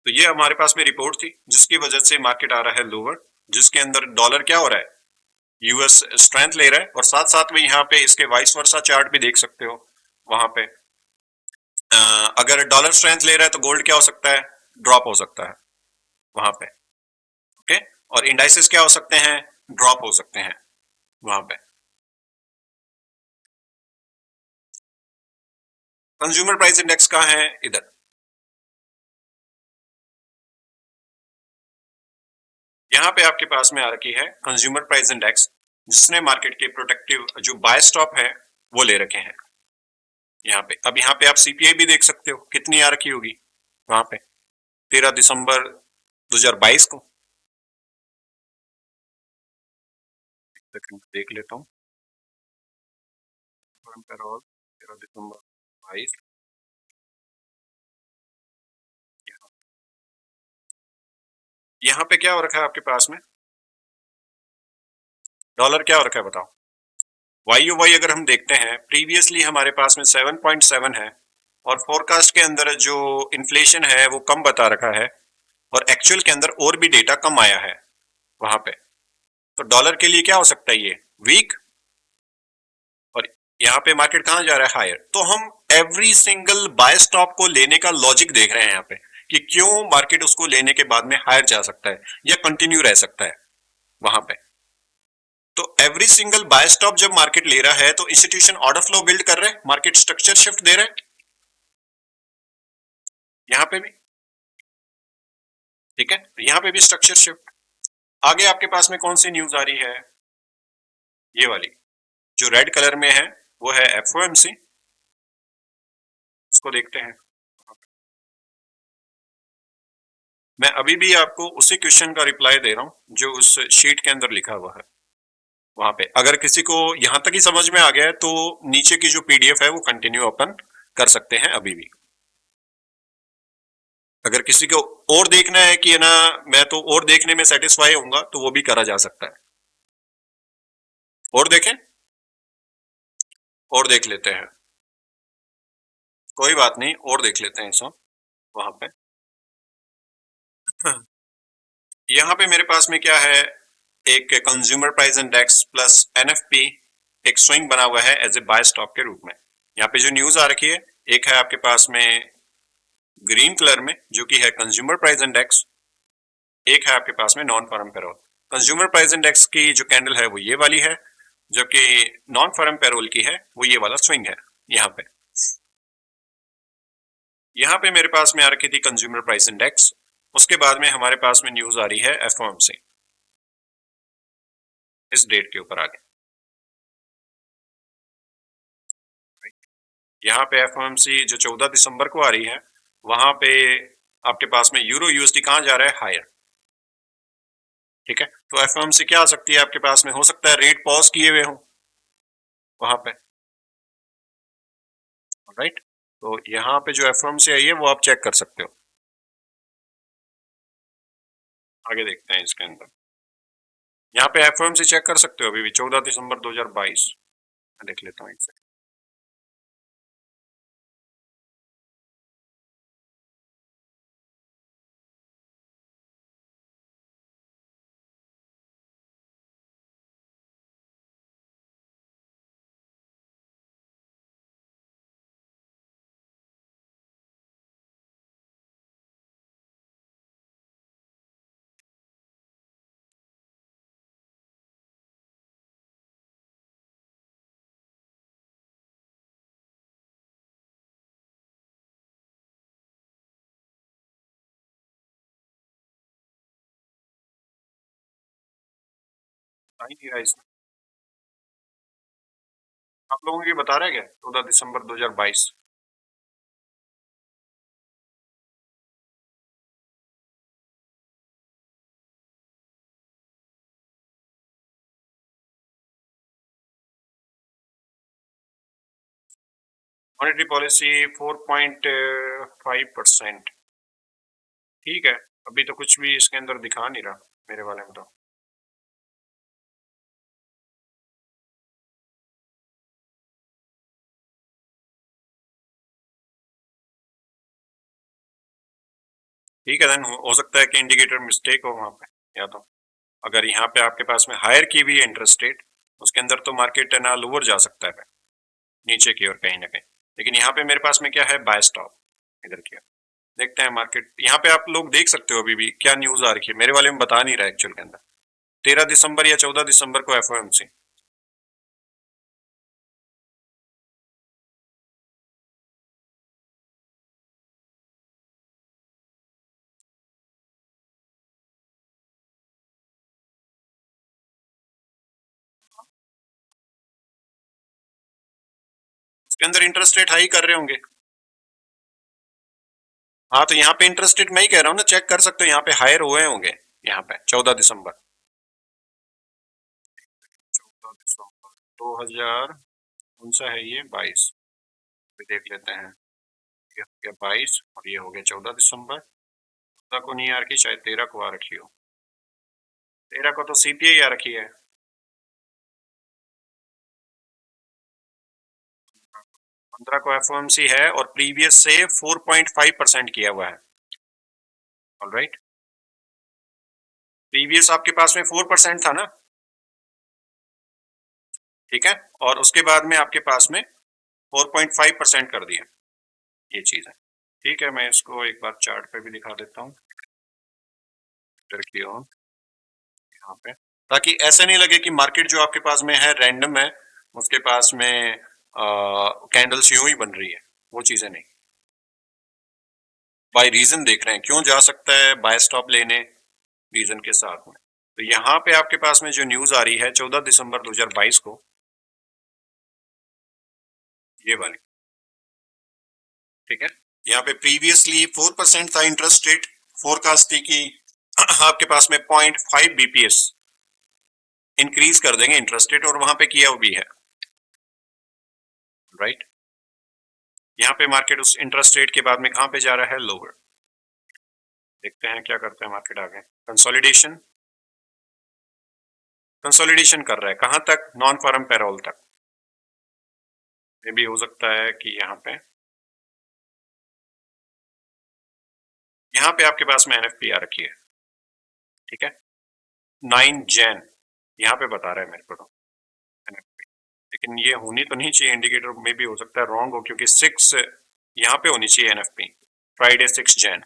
तो ये हमारे पास में रिपोर्ट थी जिसकी वजह से मार्केट आ रहा है लोअर, जिसके अंदर डॉलर क्या हो रहा है, यूएस स्ट्रेंथ ले रहा है। और साथ साथ में यहाँ पे इसके वाइस वर्सा चार्ट भी देख सकते हो वहां पे। अगर डॉलर स्ट्रेंथ ले रहा है तो गोल्ड क्या हो सकता है, ड्रॉप हो सकता है वहां पे, ओके। और इंडाइसेस क्या हो सकते हैं, ड्रॉप हो सकते हैं वहां पे। कंज्यूमर प्राइस इंडेक्स कहाँ है, इधर। यहाँ पे आपके पास में आ रखी है कंज्यूमर प्राइस इंडेक्स, जिसने मार्केट के प्रोटेक्टिव जो बाय स्टॉप है वो ले रखे हैं यहाँ पे। अब यहाँ पे आप सीपीआई भी देख सकते हो कितनी आ रखी होगी वहां पे 13 दिसंबर 2022 को। देख लेता हूँ 13 दिसंबर 22। यहाँ पे क्या हो रखा है आपके पास में, डॉलर क्या हो रखा है बताओ। वाई अगर हम देखते हैं प्रीवियसली हमारे पास में 7.7 है, और फोरकास्ट के अंदर जो इन्फ्लेशन है वो कम बता रखा है, और एक्चुअल के अंदर और भी डेटा कम आया है वहां पे। तो डॉलर के लिए क्या हो सकता है, ये वीक। और यहाँ पे मार्केट कहाँ जा रहा है, हायर। तो हम एवरी सिंगल बाय स्टॉप को लेने का लॉजिक देख रहे हैं यहाँ पे कि क्यों मार्केट उसको लेने के बाद में हायर जा सकता है या कंटिन्यू रह सकता है वहां पे। तो एवरी सिंगल बाय स्टॉप जब मार्केट ले रहा है तो इंस्टीट्यूशन ऑर्डर फ्लो बिल्ड कर रहे हैं, मार्केट स्ट्रक्चर शिफ्ट दे रहे हैं। यहाँ पे भी, ठीक है, यहाँ पे भी स्ट्रक्चर शिफ्ट। आगे आपके पास में कौन सी न्यूज आ रही है, ये वाली जो रेड कलर में है वो है एफओएमसी, इसको देखते हैं। मैं अभी भी आपको उसी क्वेश्चन का रिप्लाई दे रहा हूं जो उस शीट के अंदर लिखा हुआ है वहां पे। अगर किसी को यहां तक ही समझ में आ गया है तो नीचे की जो पीडीएफ है वो कंटिन्यू ओपन कर सकते हैं अभी भी। अगर किसी को और देखना है कि है ना मैं तो और देखने में सेटिस्फाई होऊंगा तो वो भी करा जा सकता है। और देखें, और देख लेते हैं, कोई बात नहीं, और देख लेते हैं इसको वहां पे। यहाँ पे मेरे पास में क्या है, एक consumer price index plus NFP, एक स्विंग बना हुआ है एज ए बाय स्टॉक के रूप में। यहाँ पे जो न्यूज आ रखी है, एक है आपके पास में ग्रीन कलर में जो कि है कंज्यूमर प्राइस इंडेक्स, एक है आपके पास में non farm payroll. Consumer price index की जो कैंडल है वो ये वाली है, जबकि नॉन फार्म पेरोल की है वो ये वाला स्विंग है। यहाँ पे मेरे पास में आ रखी थी कंज्यूमर प्राइस इंडेक्स, उसके बाद में हमारे पास में न्यूज आ रही है एफओएमसी इस डेट के ऊपर आगे। यहाँ पे एफओएमसी जो 14 दिसंबर को आ रही है, वहां पे आपके पास में यूरो यूएसडी कहाँ जा रहा है, हायर। ठीक है, तो एफओएमसी क्या आ सकती है आपके पास में, हो सकता है रेट पॉज किए हुए हो वहां पे, राइट। तो यहाँ पे जो एफओएमसी आई है वो आप चेक कर सकते हो। आगे देखते हैं इसके अंदर, यहाँ पे एफओएमसी चेक कर सकते हो अभी भी 14 दिसंबर 2022। मैं देख लेता हूँ एक सेकंड। आ ही नहीं रहा इसमें, आप लोगों को ये बता रहा है क्या 14 दिसंबर 2022? मॉनेटरी पॉलिसी 4.5%, ठीक है। अभी तो कुछ भी इसके अंदर दिखा नहीं रहा मेरे वाले में तो। ठीक है, देन हो सकता है कि इंडिकेटर मिस्टेक हो वहां पे, या तो अगर यहाँ पे आपके पास में हायर की भी है इंटरेस्ट रेट, उसके अंदर तो मार्केट ना लोअर जा सकता है नीचे की ओर कहीं ना कहीं। लेकिन यहाँ पे मेरे पास में क्या है, बाय स्टॉप इधर की ओर। देखते हैं मार्केट, यहाँ पे आप लोग देख सकते हो अभी भी क्या न्यूज आ रखी है, मेरे वाले में बता नहीं रहा एक्चुअल के अंदर 13 दिसंबर या 14 दिसंबर को एफओएमसी। उसके अंदर इंटरेस्ट रेट हाई कर रहे होंगे। हाँ, तो यहाँ पे इंटरेस्ट रेट मैं ही कह रहा हूँ ना, चेक कर सकते हो यहाँ पे हायर हुए होंगे। यहाँ पे 14 दिसंबर, 14 दिसंबर 2000 कौन सा है ये, 22। भी देख लेते हैं, ये हो गया 22 और ये हो गया 14 दिसंबर। 14 को नहीं आ रखी, शायद 13 को आ रखी हो। 13 को तो सीपीआई आ रखी है। 15 को एफओएमसी है और प्रीवियस से 4.5% किया हुआ है। ऑलराइट, प्रीवियस आपके पास में 4% था ना, ठीक है, और उसके बाद में आपके पास में 4.5% कर दिया, ये चीज है। ठीक है, मैं इसको एक बार चार्ट पे भी दिखा देता हूँ यहाँ पे, ताकि ऐसे नहीं लगे कि मार्केट जो आपके पास में है रैंडम है, उसके पास में कैंडल्स यूं ही बन रही है, वो चीजें नहीं। बाय रीजन देख रहे हैं, क्यों जा सकता है बाय स्टॉप लेने रीजन के साथ में। तो यहाँ पे आपके पास में जो न्यूज आ रही है 14 दिसंबर 2022 को, ये वाली, ठीक है। यहाँ पे प्रीवियसली 4% था इंटरेस्ट रेट, फोरकास्ट थी कि आपके पास में 0.5 बीपीएस इंक्रीज कर देंगे इंटरेस्ट रेट, और वहां पे किया भी है, राइट। यहाँ पे मार्केट उस इंटरेस्ट रेट के बाद में कहां पे जा रहा है, लोअर। देखते हैं क्या करते हैं मार्केट आगे। कंसोलिडेशन, कंसोलिडेशन कर रहा है कहां तक, नॉन फर्म पैरोल तक। ये भी हो सकता है कि यहाँ पे आपके पास में एनएफपी आ रखी है, ठीक है। 9 जैन यहाँ पे बता रहा है मेरे को तो एनएफपी, लेकिन ये होनी तो नहीं चाहिए, इंडिकेटर में भी हो सकता है रॉन्ग हो, क्योंकि 6 यहाँ पे होनी चाहिए NFP, Friday 6 Jain.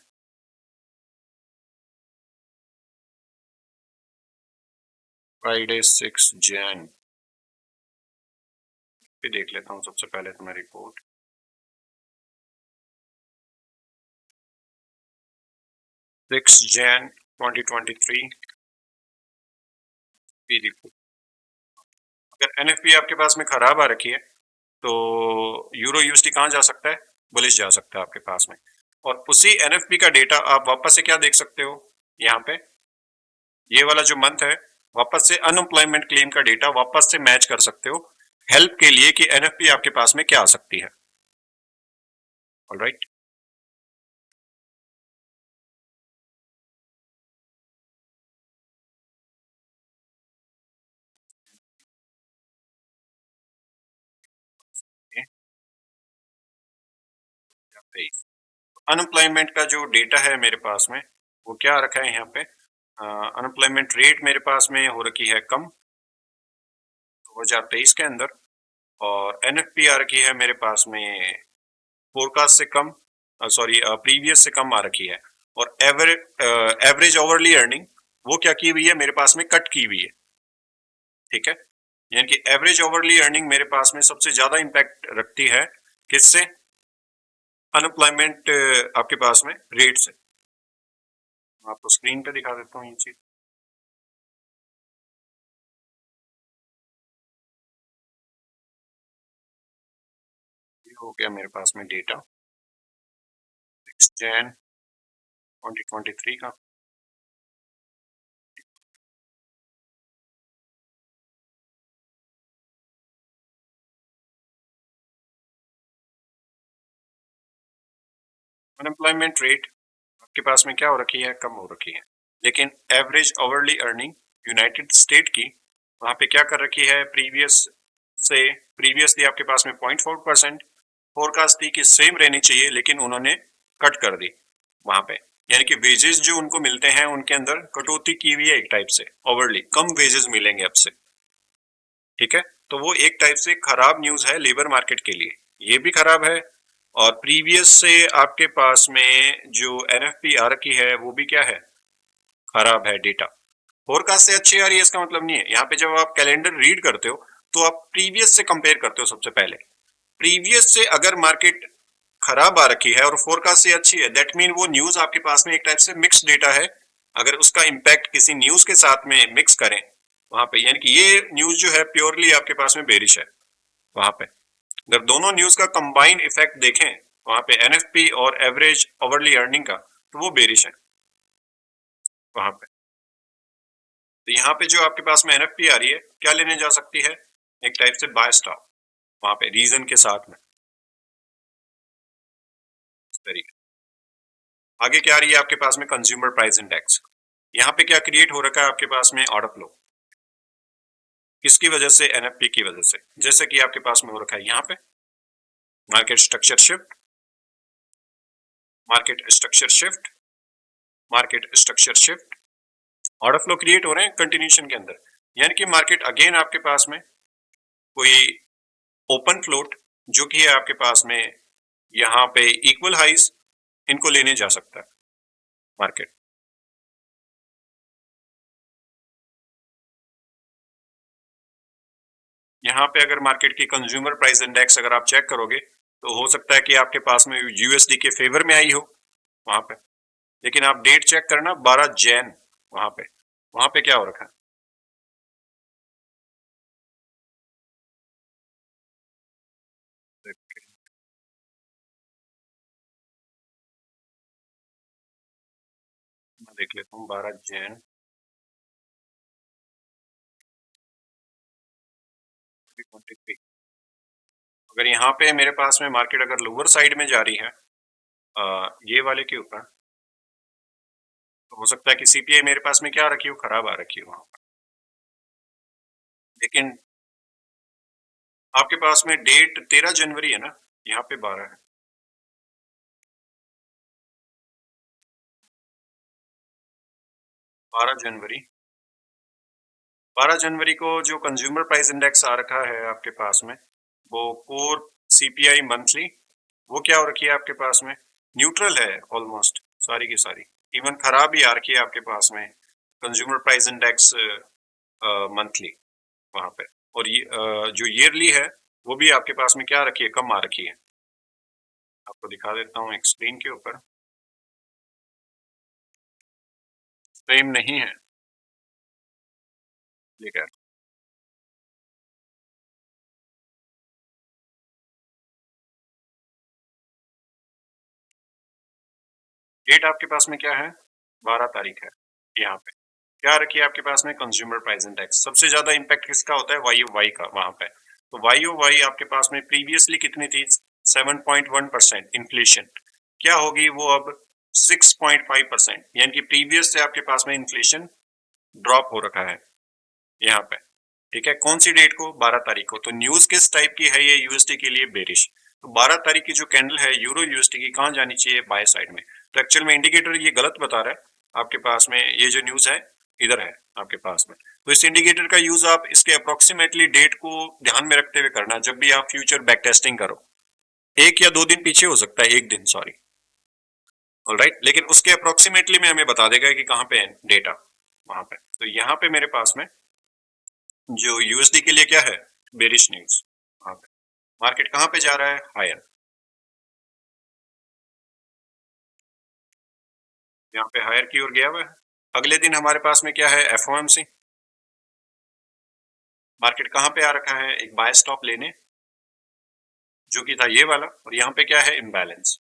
Friday 6 Jain पे देख लेता हूँ सबसे पहले तो मैं रिपोर्ट। 6 जैन 2023 की रिपोर्ट। अगर एनएफपी आपके पास में खराब आ रखी है तो यूरो यूएसडी कहाँ जा सकता है, बुलिश जा सकता है आपके पास में। और उसी एनएफपी का डेटा आप वापस से क्या देख सकते हो, यहाँ पे ये वाला जो मंथ है, वापस से अनएम्प्लॉयमेंट क्लेम का डेटा वापस से मैच कर सकते हो हेल्प के लिए कि एनएफपी आपके पास में क्या आ सकती है। ऑलराइट, अनएम्प्लॉयमेंट का जो डेटा है मेरे पास में वो क्या रखा है यहाँ पे, अनएम्प्लॉयमेंट रेट मेरे पास में हो रखी है कम 2023 के अंदर, और एनएफपी आ रखी है मेरे पास में फोरकास्ट से कम, सॉरी प्रीवियस से कम आ रखी है। और एवरेज ओवरली अर्निंग वो क्या की हुई है मेरे पास में, कट की हुई है, ठीक है। यानी कि एवरेज ओवरली अर्निंग मेरे पास में सबसे ज्यादा इंपैक्ट रखती है किससे, अनएम्प्लॉयमेंट आपके पास में रेट से। आपको स्क्रीन पे दिखा देता हूँ ये चीज। ये हो गया मेरे पास में डेटा 6 जैन 2023 का। अनएम्प्लॉयमेंट रेट आपके पास में क्या हो रखी है, कम हो रखी है, लेकिन average overly earning United state की वहां पे क्या कर रखी है, प्रीवियस थी आपके पास में 0.4%, फोरकास्ट थी कि सेम रहनी चाहिए लेकिन उन्होंने कट कर दी वहां पे। यानी कि वेजेस जो उनको मिलते हैं उनके अंदर कटौती की हुई है एक टाइप से, ओवरली कम वेजेस मिलेंगे अब से, ठीक है। तो वो एक टाइप से खराब न्यूज है लेबर मार्केट के लिए, ये भी खराब है। और प्रीवियस से आपके पास में जो एनएफपी आ रखी है वो भी क्या है, खराब है डेटा। फोरकास्ट से अच्छी आ रही है इसका मतलब नहीं है, यहाँ पे जब आप कैलेंडर रीड करते हो तो आप प्रीवियस से कंपेयर करते हो सबसे पहले। प्रीवियस से अगर मार्केट खराब आ रखी है और फोरकास्ट से अच्छी है, दैट मीन वो न्यूज आपके पास में एक टाइप से मिक्स डेटा है। अगर उसका इम्पैक्ट किसी न्यूज के साथ में मिक्स करें वहां पे, यानी कि ये न्यूज जो है प्योरली आपके पास में बेरिश है वहां पे। अगर दोनों न्यूज का कंबाइंड इफेक्ट देखें वहां पे एनएफपी और एवरेज ओवरली अर्निंग का, तो वो बेरिश है वहां पे। तो यहाँ पे जो आपके पास में एनएफपी आ रही है क्या लेने जा सकती है, एक टाइप से बाय स्टॉप वहां पे रीजन के साथ में, इस तरीके। आगे क्या आ रही है आपके पास में, कंज्यूमर प्राइस इंडेक्स। यहाँ पे क्या क्रिएट हो रखा है आपके पास में, ऑर्डर फ्लो। किसकी वजह से, एनएफपी की वजह से, जैसे कि आपके पास में हो रखा है यहाँ पे market structure shift, market structure shift, market structure shift, order flow create हो रहे हैं कंटिन्यूशन के अंदर। यानी कि मार्केट अगेन आपके पास में कोई ओपन फ्लोट जो कि है आपके पास में यहाँ पे इक्वल हाइज, इनको लेने जा सकता है मार्केट। यहाँ पे अगर मार्केट की कंज्यूमर प्राइस इंडेक्स अगर आप चेक करोगे तो हो सकता है कि आपके पास में यूएसडी के फेवर में आई हो, वहां पे, लेकिन आप डेट चेक करना 12 जैन, वहां पे क्या हो रखा है? मैं देख लेता हूँ 12 जैन 2023। अगर यहाँ पे मेरे पास में मार्केट अगर लोअर साइड में जा रही है ये वाले के ऊपर, तो हो सकता है कि सीपीआई मेरे पास में क्या रखी हो, खराब आ रखी हो वहां पर। लेकिन आपके पास में डेट 13 जनवरी है ना, यहाँ पे 12 है। 12 जनवरी, 12 जनवरी को जो कंज्यूमर प्राइस इंडेक्स आ रखा है आपके पास में, वो कोर सीपीआई मंथली, वो क्या हो रखी है आपके पास में, न्यूट्रल है ऑलमोस्ट सारी की सारी, इवन खराब ही आ रखी है आपके पास में कंज्यूमर प्राइस इंडेक्स मंथली वहां पे। और ये जो ईयरली है वो भी आपके पास में क्या रखी है, कम आ रखी है। आपको दिखा देता हूँ एक स्क्रीन के ऊपर, सेम नहीं है ये क्या, डेट आपके पास में क्या है, 12 तारीख है। यहाँ पे क्या रखी है आपके पास में, कंज्यूमर प्राइस इंडेक्स, सबसे ज्यादा इंपैक्ट किसका होता है, वाई वाई का वहां पे। तो वाई वाई आपके पास में प्रीवियसली कितनी थी, 7.1% इन्फ्लेशन, क्या होगी वो अब 6.5%, यानी कि प्रीवियस से आपके पास में इन्फ्लेशन ड्रॉप हो रखा है यहाँ पे। ठीक है, कौन सी डेट को, 12 तारीख को। तो न्यूज किस टाइप की है, ये यूएसडी के लिए बेरिश। तो 12 तारीख की जो कैंडल है यूरो यूएसडी की, कहाँ जानी चाहिए, बाय साइड में। तो एक्चुअल में इंडिकेटर ये गलत बता रहा है आपके पास में, ये जो न्यूज है इधर है आपके पास में। तो इस इंडिकेटर का यूज आप इसके अप्रोक्सीमेटली डेट को ध्यान में रखते हुए करना जब भी आप फ्यूचर बैक टेस्टिंग करो। 1 या 2 दिन पीछे हो सकता है, 1 दिन सॉरी, ऑलराइट, लेकिन उसके अप्रोक्सीमेटली में हमें बता देगा कि कहाँ पे है डेटा वहां पे। तो यहाँ पे मेरे पास में जो यूएसडी के लिए क्या है, बेरिश न्यूज। वहां पे मार्केट कहाँ पे जा रहा है, हायर, यहाँ पे हायर की ओर गया हुआ है। अगले दिन हमारे पास में क्या है, एफओएमसी, मार्केट कहाँ पे आ रखा है, एक बाय स्टॉप लेने, जो कि था ये वाला, और यहाँ पे क्या है, इम्बैलेंस।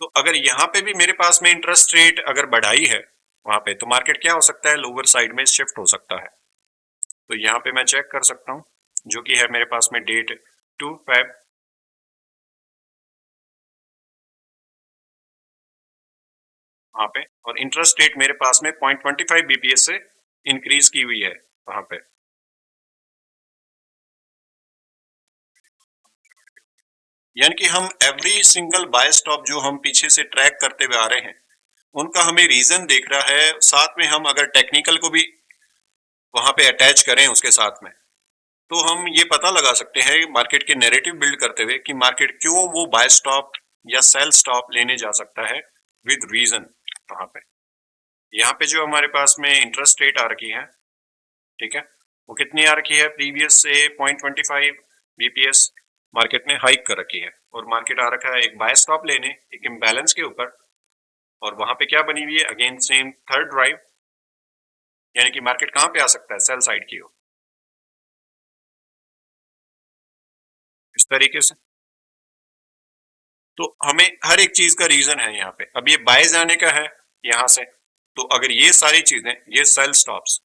तो अगर यहाँ पे भी मेरे पास में इंटरेस्ट रेट अगर बढ़ाई है वहां पे, तो मार्केट क्या हो सकता है, लोअर साइड में शिफ्ट हो सकता है। तो यहाँ पे मैं चेक कर सकता हूँ, जो कि है मेरे पास में डेट 2 फेब, वहां पे, और इंटरेस्ट रेट मेरे पास में 0.25 बीपीएस से इंक्रीज की हुई है वहां पे। यानी कि हम एवरी सिंगल बाय स्टॉप जो हम पीछे से ट्रैक करते हुए आ रहे हैं, उनका हमें रीजन देख रहा है, साथ में हम अगर टेक्निकल को भी वहां पे अटैच करें उसके साथ में, तो हम ये पता लगा सकते हैं मार्केट के नैरेटिव बिल्ड करते हुए कि मार्केट क्यों वो बाय स्टॉप या सेल स्टॉप लेने जा सकता है विद रीजन। वहां पे यहाँ पे जो हमारे पास में इंटरेस्ट रेट आ रखी है, ठीक है, वो कितनी आ रखी है, प्रीवियस से 0.25 बीपीएस मार्केट ने हाइक कर रखी है, और मार्केट आ रखा है एक बाय स्टॉप लेने एक इम्बैलेंस के ऊपर। और वहां पे क्या बनी हुई है, अगेन सेम थर्ड ड्राइव, यानी कि मार्केट कहाँ पे आ सकता है, सेल साइड की ओर, इस तरीके से। तो हमें हर एक चीज का रीजन है यहाँ पे। अब ये बाय जाने का है यहाँ से, तो अगर ये सारी चीजें, ये सेल स्टॉप्स,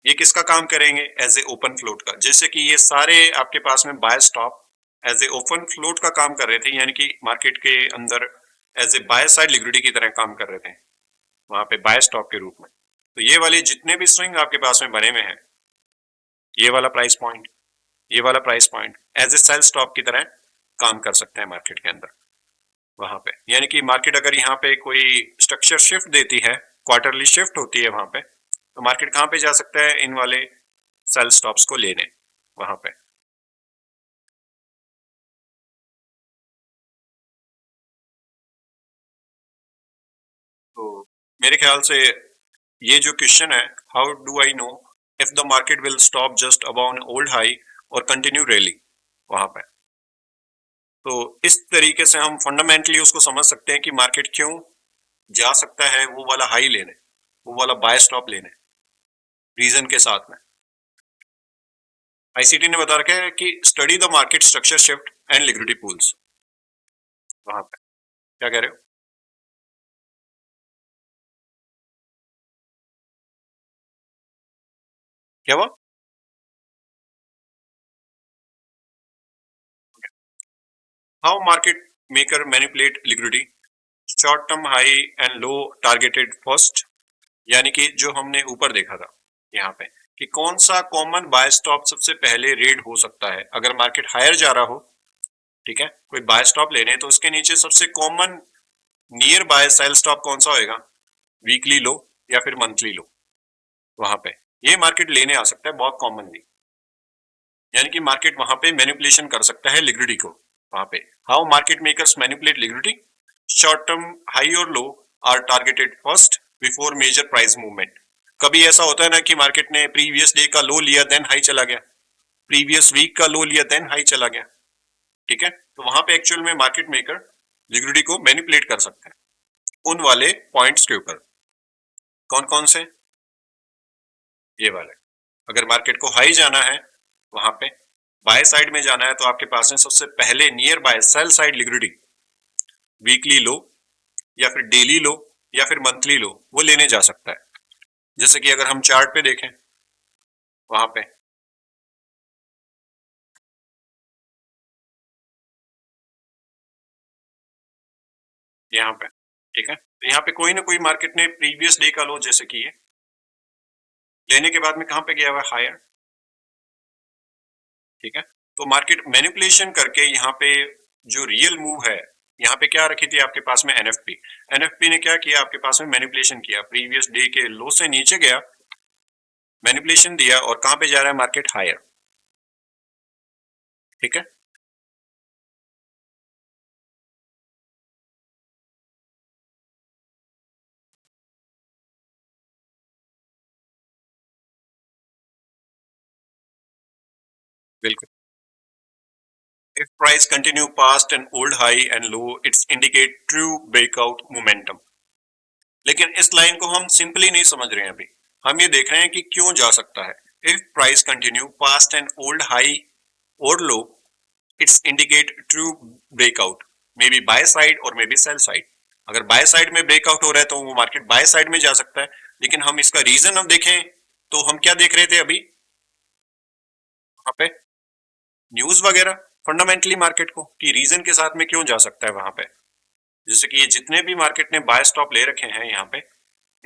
ये किसका काम करेंगे, एज ए ओपन फ्लोट का, जैसे कि ये सारे आपके पास में buy stop as a open float का काम कर रहे थे, यानी कि मार्केट के अंदर as a buy side liquidity की तरह काम कर रहे थे वहां पे बाय स्टॉप के रूप में। तो ये वाले जितने भी स्विंग आपके पास में बने हुए हैं, ये वाला प्राइस पॉइंट, ये वाला price point as a sell stop की तरह काम कर सकते हैं मार्केट के अंदर वहां पे। यानी कि मार्केट अगर यहाँ पे कोई स्ट्रक्चर शिफ्ट देती है, क्वार्टरली शिफ्ट होती है वहां पे, तो मार्केट कहाँ पे जा सकता है, इन वाले सेल स्टॉप्स को लेने वहां पे। तो मेरे ख्याल से ये जो क्वेश्चन है, how do I know if the market will stop just about old high और कंटिन्यू रैली, वहां पे तो इस तरीके से हम फंडामेंटली उसको समझ सकते हैं कि मार्केट क्यों जा सकता है वो वाला हाई लेने, वो वाला बाय स्टॉप लेने, रीजन के साथ में। आईसीटी ने बता रखा है कि study the market structure shift and liquidity pools, वहां पे क्या कह रहे हो? क्या हुआ? How market maker manipulate liquidity, short term high and low targeted first, यानी कि जो हमने ऊपर देखा था यहाँ पे कि कौन सा कॉमन बाय स्टॉप सबसे पहले रेड हो सकता है अगर मार्केट हायर जा रहा हो। ठीक है, कोई बाय स्टॉप लेने तो उसके नीचे सबसे common near buy sell stop कौन सा होएगा? वीकली लो या फिर मंथली लो, वहां पे ये मार्केट लेने आ सकता है बहुत कॉमनली। यानी कि मार्केट वहां पे मैनिपुलेशन कर सकता है लिक्विडिटी को। वहां पे how market makers manipulate liquidity, short term high और low are targeted first before major price movement. कभी ऐसा होता है ना कि मार्केट ने प्रीवियस डे का लो लिया देन हाई चला गया, प्रीवियस वीक का लो लिया देन हाई चला गया। ठीक है, तो वहां पे एक्चुअल में मार्केट मेकर लिक्विडिटी को मैनिपुलेट कर सकते हैं उन वाले पॉइंट्स के ऊपर। कौन कौन से? ये वाले। अगर मार्केट को हाई जाना है, वहां पे बाय साइड में जाना है, तो आपके पास में सबसे पहले near buy sell side liquidity weekly low या फिर डेली लो या फिर मंथली लो वो लेने जा सकता है। जैसे कि अगर हम चार्ट पे देखें, वहां पे यहाँ पे ठीक है, तो यहाँ पे कोई ना कोई मार्केट ने प्रीवियस डे का लो जैसे कि ये लेने के बाद में कहां पे गया हुआ? हायर। ठीक है, तो मार्केट मैनिपुलेशन करके यहाँ पे जो रियल मूव है, यहाँ पे क्या रखी थी आपके पास में? एनएफपी। एनएफपी ने क्या किया आपके पास में? मैनिपुलेशन किया, प्रीवियस डे के लो से नीचे गया, मैनिपुलेशन दिया और कहां पे जा रहा है मार्केट? हायर। ठीक है, बिल्कुल। If price continue past an old high and low it's indicate true breakout momentum. लेकिन इस लाइन को हम सिंपली नहीं समझ रहे हैं अभी, हम ये देख रहे हैं कि क्यों जा सकता है। If price continue past an old high और low it's indicate true breakout, may be buy side और मे बी सेल साइड। अगर बाय साइड में ब्रेकआउट हो रहा है तो वो मार्केट बाय साइड में जा सकता है। लेकिन हम इसका रीजन हम देखें तो हम क्या देख रहे थे अभी वहां पे? न्यूज वगैरह, फंडामेंटली मार्केट को कि रीजन के साथ में क्यों जा सकता है वहां पे। जैसे कि ये जितने भी मार्केट ने बाय स्टॉप ले रखे हैं यहाँ पे,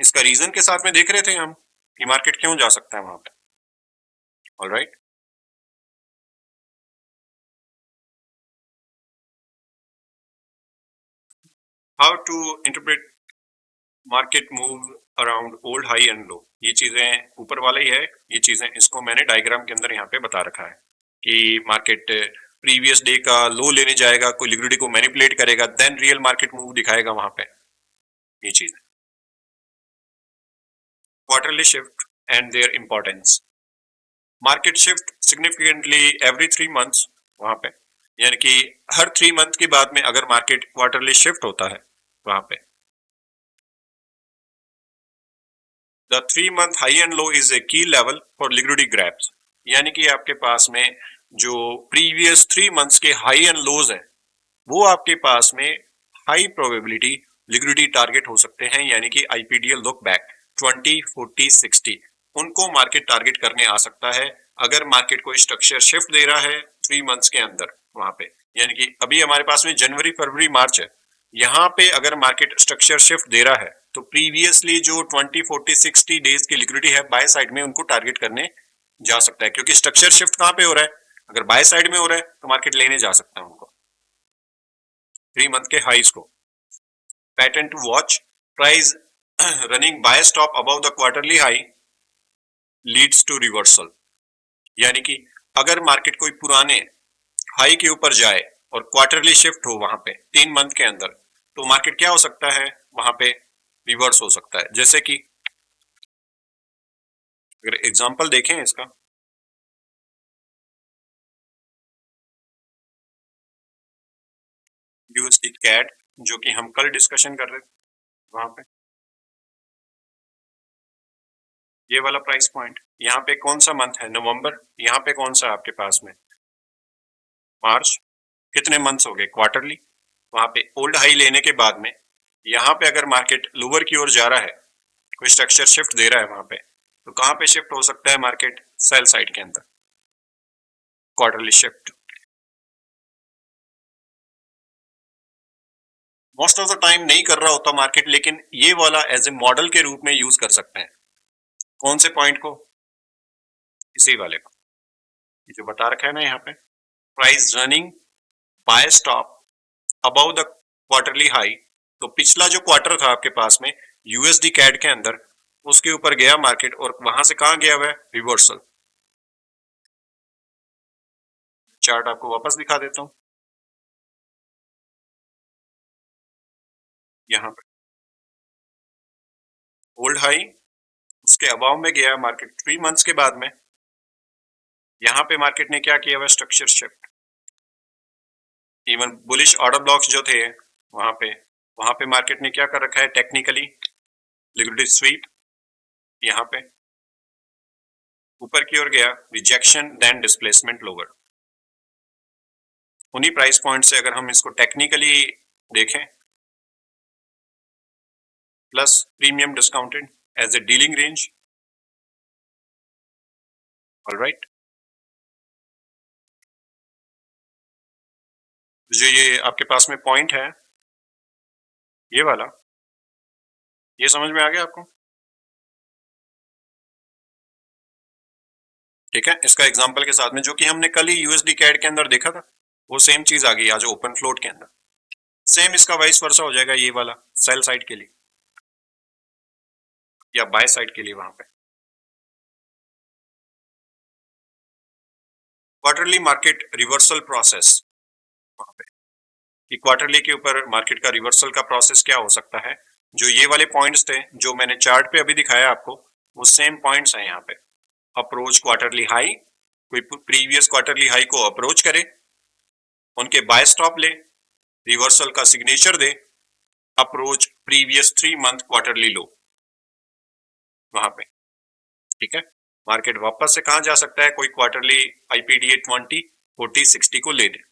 इसका रीजन के साथ में देख रहे थे हम कि मार्केट क्यों जा सकता है वहां पे। Alright, how to interpret market move around old high and low, ये चीजें ऊपर वाला ही है। ये चीजें इसको मैंने डायग्राम के अंदर यहाँ पे बता रखा है कि मार्केट प्रीवियस डे का लो लेने जाएगा, कोई लिक्विडिटी को मैनिपुलेट करेगा, देन रियल मार्केट मूव दिखाएगा वहां पे। ये चीज quarterly shift and their importance, market shift significantly every 3 months, वहां पे यानी कि हर 3 मंथ के बाद में अगर मार्केट क्वार्टरली शिफ्ट होता है वहां पे। The 3 month high and low is a की लेवल फॉर लिक्विडिटी ग्रैब्स, यानी कि आपके पास में जो प्रीवियस 3 मंथ्स के हाई एंड लोज है वो आपके पास में हाई प्रोबेबिलिटी लिक्विडिटी टारगेट हो सकते हैं। यानी कि आईपीडीएल लुक बैक 20, 40, 60 उनको मार्केट टारगेट करने आ सकता है अगर मार्केट कोई स्ट्रक्चर शिफ्ट दे रहा है 3 मंथ्स के अंदर वहां पे। यानी कि अभी हमारे पास में जनवरी फरवरी मार्च है, यहाँ पे अगर मार्केट स्ट्रक्चर शिफ्ट दे रहा है तो प्रीवियसली जो 20, 40, 60 डेज की लिक्विडिटी है बाय साइड में उनको टारगेट करने जा सकता है, क्योंकि स्ट्रक्चर शिफ्ट कहाँ पे हो रहा है? अगर बाय साइड में हो रहा है तो मार्केट लेने जा सकता है उनको 3 मंथ के हाईज को। Pattern to watch, price running buy stop above the quarterly high leads to reversal, यानी कि अगर मार्केट कोई पुराने हाई के ऊपर जाए और क्वार्टरली शिफ्ट हो वहां पे 3 मंथ के अंदर, तो मार्केट क्या हो सकता है वहां पे? रिवर्स हो सकता है। जैसे कि अगर एग्जांपल देखें इसका, यूएसडी कैड, जो कि हम कल डिस्कशन कर रहे थे वहां पे, ये वाला प्राइस पॉइंट। यहाँ पे कौन सा मंथ है? नवंबर। यहाँ पे कौन सा आपके पास में? मार्च। कितने मंथ्स हो गए? क्वार्टरली। वहां पे ओल्ड हाई लेने के बाद में यहाँ पे अगर मार्केट लोअर की ओर जा रहा है, कोई स्ट्रक्चर शिफ्ट दे रहा है वहां पे, तो कहाँ पे शिफ्ट हो सकता है मार्केट? सेल साइड के अंदर, quarterly shift. Most of the time नहीं कर रहा होता मार्केट, लेकिन ये वाला एज ए मॉडल के रूप में यूज कर सकते हैं। कौन से पॉइंट को? इसी वाले को, ये जो बता रखा है ना यहाँ पे, price running buy stop above the quarterly high. तो पिछला जो क्वार्टर था आपके पास में यूएसडी कैड के अंदर, उसके ऊपर गया मार्केट, और वहां से कहां गया हुआ है? रिवर्सल। चार्ट आपको वापस दिखा देता हूं। यहाँ पे ओल्ड हाई, उसके अबाव में गया मार्केट 3 मंथ्स के बाद में। यहाँ पे मार्केट ने क्या किया हुआ? Structure shift. Even bullish order blocks जो थे वहां पे मार्केट ने क्या कर रखा है? Technically liquidity sweep. यहाँ पे ऊपर की ओर गया, रिजेक्शन देन डिस्प्लेसमेंट लोअर। उन्हीं प्राइस पॉइंट से अगर हम इसको टेक्निकली देखें, plus premium discounted as a dealing range. Alright, जो ये आपके पास में पॉइंट है, ये वाला, ये समझ में आ गया आपको? ठीक है, इसका एग्जांपल के साथ में जो कि हमने कल ही यूएसडी कैड के अंदर देखा था, वो सेम चीज आ गई आज ओपन फ्लोट के अंदर। सेम इसका वाइस वर्सा हो जाएगा, ये वाला सेल साइड के लिए या बाय साइड के लिए। वहां पे क्वार्टरली मार्केट रिवर्सल प्रोसेस, वहां पे कि क्वार्टरली के ऊपर मार्केट का रिवर्सल का प्रोसेस क्या हो सकता है। जो ये वाले पॉइंट्स थे जो मैंने चार्ट पे अभी दिखाया आपको, वो सेम पॉइंट्स हैं यहाँ पे। अप्रोच क्वार्टरली हाई, कोई प्रीवियस क्वार्टरली हाई को अप्रोच करे, उनके बाय स्टॉप ले, रिवर्सल का सिग्नेचर दे, अप्रोच प्रीवियस 3 मंथ क्वार्टरली लो वहां पे। ठीक है, मार्केट वापस से कहां जा सकता है? कोई क्वार्टरली आईपीडीए 20, 40, 60 को ले दे,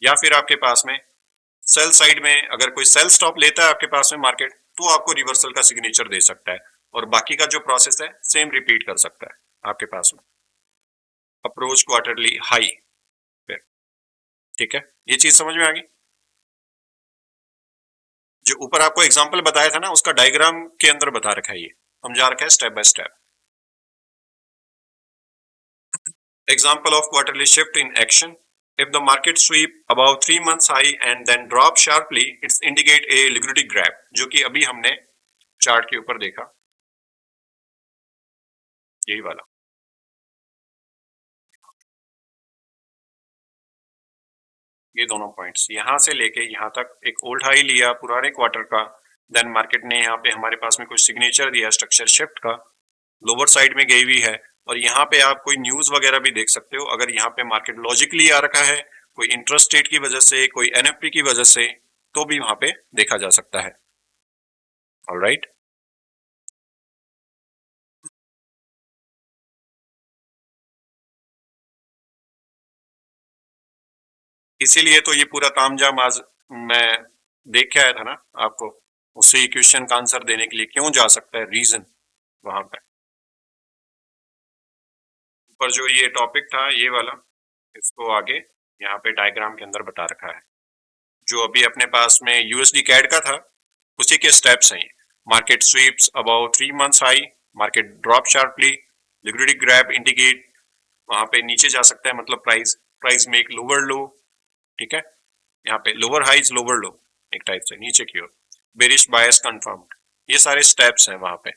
या फिर आपके पास में सेल साइड में अगर कोई सेल स्टॉप लेता है आपके पास में मार्केट, तो आपको रिवर्सल का सिग्नेचर दे सकता है, और बाकी का जो प्रोसेस है सेम रिपीट कर सकता है आपके पास में। अप्रोच क्वार्टरली हाई पे। ठीक है, ये चीज समझ में आ गई? जो ऊपर आपको एग्जांपल बताया था ना, उसका डायग्राम के अंदर बता रखा है, ये समझा रखा है step by step. Example of quarterly shift in action: if the market sweep above 3 months high and then drop sharply, it's indicate a liquidity grab, जो कि अभी हमने चार्ट के ऊपर देखा, यही वाला। ये दोनों पॉइंट्स यहां से लेके यहां तक, एक ओल्ड हाई लिया पुराने क्वार्टर का, देन मार्केट ने यहाँ पे हमारे पास में कुछ सिग्नेचर दिया स्ट्रक्चर शिफ्ट का, लोअर साइड में गई हुई है। और यहाँ पे आप कोई न्यूज वगैरह भी देख सकते हो, अगर यहाँ पे मार्केट लॉजिकली आ रखा है, कोई इंटरेस्ट रेट की वजह से, कोई एनएफपी की वजह से, तो भी वहां पे देखा जा सकता है। ऑलराइट, इसीलिए तो ये पूरा तामझाम आज मैं देख के आया था ना आपको, उसी क्वेश्चन का आंसर देने के लिए, क्यों जा सकता है, रीजन वहां पे। ऊपर जो ये टॉपिक था ये वाला, इसको आगे यहाँ पे डायग्राम के अंदर बता रखा है। जो अभी अपने पास में यूएसडी कैड का था, उसी के स्टेप्स हैं। Market sweeps about 3 months high, market drop sharply, liquidity grab indicate, वहां पे नीचे जा सकता है, मतलब प्राइस प्राइस मेक लोअर लो। ठीक है, यहाँ पे लोअर हाइज लोअर लो, एक टाइप से नीचे की ओर, बेरिश बायस कंफर्म्ड, ये सारे स्टेप्स हैं वहां पे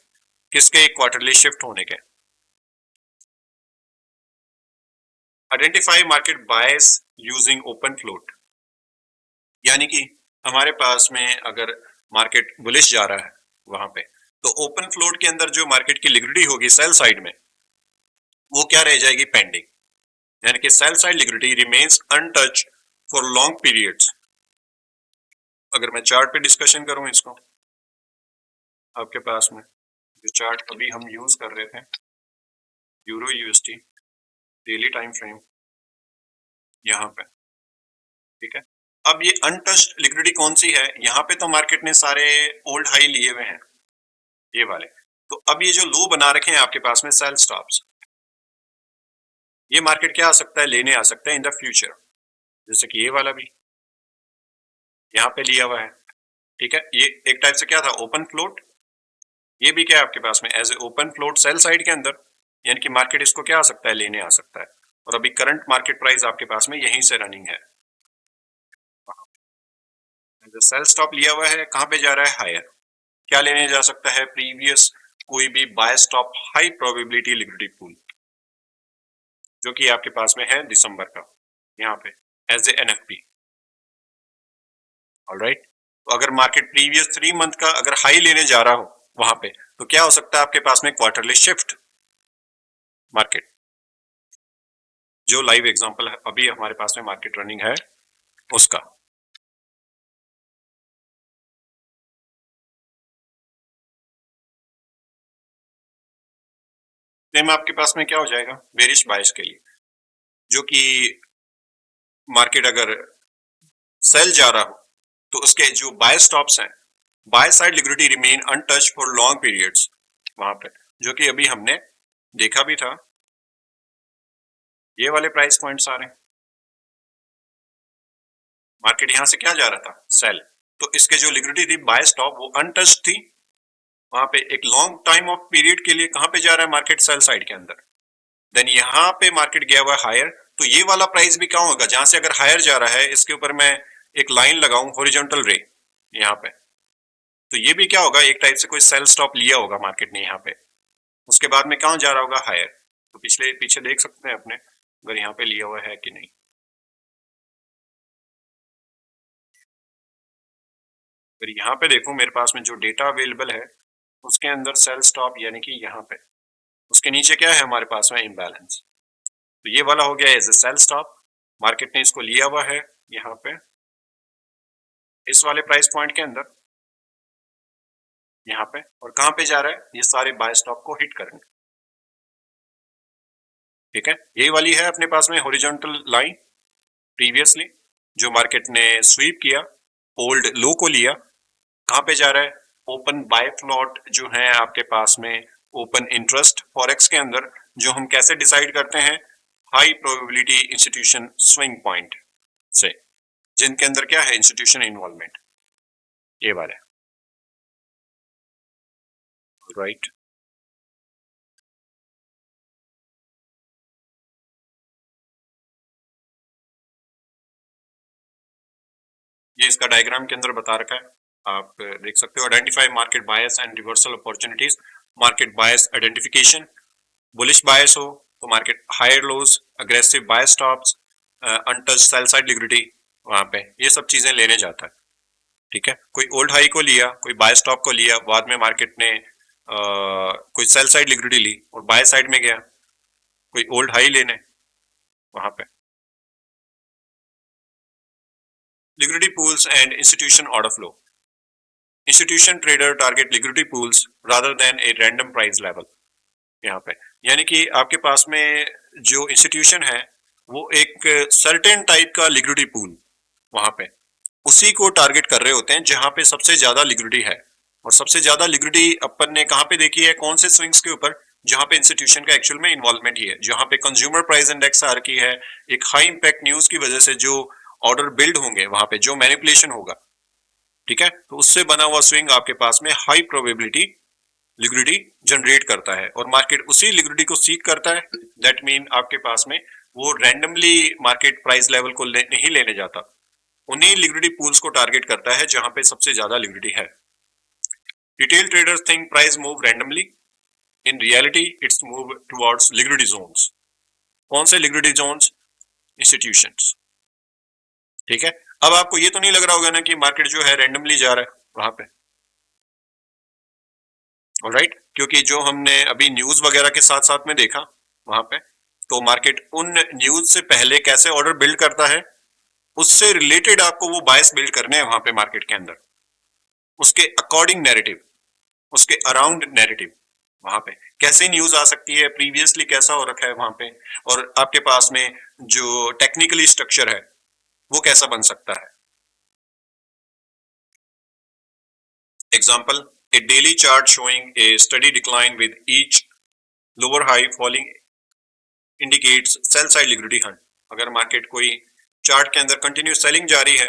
किसके? क्वार्टरली शिफ्ट होने के। आइडेंटिफाई मार्केट बायस यूजिंग ओपन फ्लोट, यानी कि हमारे पास में अगर मार्केट बुलिश जा रहा है वहां पे, तो ओपन फ्लोट के अंदर जो मार्केट की लिक्विडिटी होगी सेल साइड में, वो क्या रह जाएगी? पेंडिंग। यानी कि sell side liquidity remains untouch for long periods. अगर मैं चार्ट पे डिस्कशन करूं इसको, आपके पास में जो चार्ट अभी हम यूज कर रहे थे, euro USD daily time frame यहाँ पे, ठीक है। अब ये अनटच्ड लिक्विडिटी कौन सी है, यहाँ पे तो मार्केट ने सारे ओल्ड हाई लिए हुए हैं ये वाले। तो अब ये जो लो बना रखे हैं आपके पास में सेल स्टॉप्स, ये मार्केट क्या आ सकता है, लेने आ सकता है इन द फ्यूचर, जैसे कि ये वाला भी यहाँ पे लिया हुआ है, ठीक है। ये एक टाइप से क्या था, ओपन फ्लोट। ये भी क्या है आपके पास में as a open float sell side के अंदर, यानी कि मार्केट इसको क्या आ सकता है, लेने आ सकता है। और अभी करंट मार्केट प्राइस आपके पास में यहीं से रनिंग है, सेल स्टॉप लिया हुआ है, कहां पे जा रहा है, हायर। क्या लेने जा सकता है, प्रीवियस कोई भी buy stop high probability liquidity pool, जो कि आपके पास में है दिसंबर का, यहाँ पे एज ए एनएफपी। ऑलराइट, तो अगर मार्केट प्रीवियस 3 मंथ का अगर हाई लेने जा रहा हो वहां पे, तो क्या हो सकता है आपके पास में, क्वार्टरली शिफ्ट मार्केट, जो लाइव एग्जांपल है अभी हमारे पास में मार्केट रनिंग है उसका। सेम आपके पास में क्या हो जाएगा, बेरिश बायस के लिए, जो कि मार्केट अगर सेल जा रहा हो तो उसके जो बाय स्टॉप्स हैं, bye side liquidity remain untouched for long periods वहां पे, जो कि अभी हमने देखा भी था। ये वाले प्राइस पॉइंट्स आ रहे हैं, मार्केट यहां से क्या जा रहा था, सेल। तो इसके जो लिक्विडिटी थी बाय स्टॉप वो अनटच्ड थी, वहां पे एक लॉन्ग टाइम ऑफ पीरियड के लिए कहां पे जा रहा है मार्केट, सेल साइड के अंदर। देन यहाँ पे मार्केट गया हुआ है हायर, तो ये वाला प्राइस भी क्या होगा, जहां से अगर हायर जा रहा है इसके ऊपर मैं एक लाइन लगाऊं हॉरिजॉन्टल रे यहाँ पे, तो ये भी क्या होगा, एक टाइप से कोई सेल स्टॉप लिया होगा मार्केट ने यहाँ पे, उसके बाद में कहां जा रहा होगा, हायर। तो पिछले पीछे देख सकते हैं अपने, अगर यहाँ पे लिया हुआ है कि नहीं। अगर यहाँ पे देखूं मेरे पास में जो डेटा अवेलेबल है उसके अंदर सेल स्टॉप, यानी कि यहाँ पे उसके नीचे क्या है हमारे पास में, इम्बैलेंस। तो ये वाला हो गया as a sell stop, market ने इसको लिया हुआ है यहाँ पे इस वाले प्राइस पॉइंट के अंदर, यहाँ पे। और कहां पे जा रहा है, ये सारे बाय स्टॉप को हिट करेंगे, ठीक है। यही वाली है अपने पास में हॉरिजॉन्टल लाइन प्रीवियसली, जो मार्केट ने स्वीप किया, ओल्ड लो को लिया, कहां पे जा रहा है, ओपन बाय फ्लॉट जो है आपके पास में, ओपन इंटरेस्ट फॉरेक्स के अंदर, जो हम कैसे डिसाइड करते हैं, high probability institution swing point से, जिनके अंदर क्या है, इंस्टीट्यूशन इन्वॉल्वमेंट, ये वाला है, राइट। ये इसका डायग्राम के अंदर बता रखा है, आप देख सकते हो। Identify market bias and reversal opportunities, market bias identification, bullish bias हो तो market higher lows, aggressive buy stops, untouch sell side liquidity, वहां पे ये सब चीजें लेने जाता है, ठीक है। कोई ओल्ड हाई को लिया, कोई बाय स्टॉप को लिया, बाद में मार्केट ने कोई सेल साइड लिक्विडिटी ली और बाय साइड में गया कोई ओल्ड हाई लेने वहां पे। Liquidity pools and institution order flow, institution trader target liquidity pools rather than a random price level, यहाँ पे यानी कि आपके पास में जो इंस्टीट्यूशन है वो एक सर्टेन टाइप का लिक्विडिटी पूल वहां पे उसी को टारगेट कर रहे होते हैं जहां पे सबसे ज्यादा लिक्विडिटी है। और सबसे ज्यादा लिक्विडिटी अपन ने कहां पे देखी है, कौन से स्विंग्स के ऊपर, जहां पे इंस्टीट्यूशन का एक्चुअल में इन्वॉल्वमेंट ही है, जहां पे कंज्यूमर प्राइस इंडेक्स आ रखी है, एक हाई इंपैक्ट न्यूज की वजह से जो ऑर्डर बिल्ड होंगे वहां पे जो मैनिपुलेशन होगा, ठीक है। तो उससे बना हुआ स्विंग आपके पास में हाई प्रोबेबिलिटी लिक्विडिटी जनरेट करता है और मार्केट उसी लिक्विडिटी को सीक करता है। दैट मीन आपके पास में वो रैंडमली मार्केट प्राइस लेवल को नहीं लेने जाता, उन्हीं लिक्विडिटी पूल्स को टारगेट करता है जहां पे सबसे ज्यादा लिक्विडिटी है। Retail traders think price move randomly, in reality it's move towards liquidity zones. कौन से लिक्विडिटी जोन्स, इंस्टीट्यूशंस, ठीक है। अब आपको ये तो नहीं लग रहा होगा ना कि मार्केट जो है रैंडमली जा रहा है वहां पे, ऑलराइट, क्योंकि जो हमने अभी न्यूज वगैरह के साथ साथ में देखा वहां पे, तो मार्केट उन न्यूज से पहले कैसे ऑर्डर बिल्ड करता है, उससे रिलेटेड आपको वो बायस बिल्ड करने हैं वहां पे मार्केट के अंदर, उसके अकॉर्डिंग नैरेटिव, उसके अराउंड नैरेटिव, वहां पे कैसे न्यूज आ सकती है, प्रीवियसली कैसा हो रखा है वहां पे, और आपके पास में जो टेक्निकली स्ट्रक्चर है वो कैसा बन सकता है। Example, A daily chart showing A study decline with each lower high falling indicates cell side liquidity Hunt. अगर मार्केट कोई चार्ट के अंदर कंटिन्यूस सेलिंग जारी है,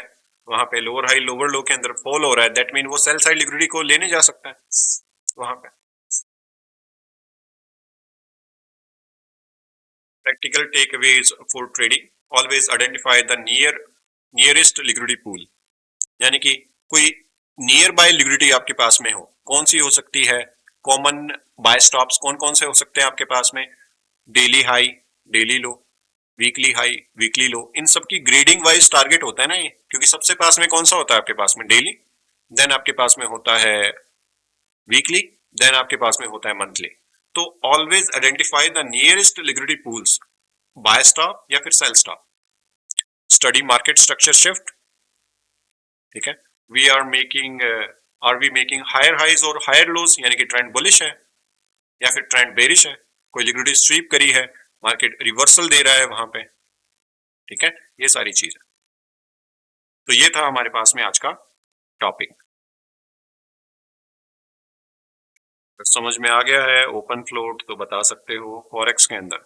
वहां पे लोअर हाई लोअर लो के अंदर फॉल हो रहा है, दैट मीन वो सेल साइड लिक्विडिटी को लेने जा सकता है वहां पे। Practical takeaways for trading, always identify the nearest liquidity pool, यानी कि कोई नियर बाय लिक्विडिटी आपके पास में हो, कौन सी हो सकती है, कॉमन बाय स्टॉप्स कौन कौन से हो सकते हैं आपके पास में, डेली हाई डेली लो, वीकली हाई वीकली लो, इन सब की ग्रेडिंग वाइज टारगेट होता है ना ये, क्योंकि सबसे पास में कौन सा होता है आपके पास में, डेली, देन आपके पास में होता है वीकली, देन आपके पास में होता है मंथली। तो always identify the nearest liquidity pools, buy stop या फिर sell stop, study market structure shift, ठीक है, we are we making higher highs और हायर लोज, यानी कि ट्रेंड बुलिश है या फिर ट्रेंड बेरिश है, कोई लिक्विडिटी स्वीप करी है, मार्केट रिवर्सल दे रहा है वहां पे, ठीक है, ये सारी चीजें। तो ये था हमारे पास में आज का टॉपिक। समझ में आ गया है ओपन फ्लोट तो बता सकते हो फॉरेक्स के अंदर।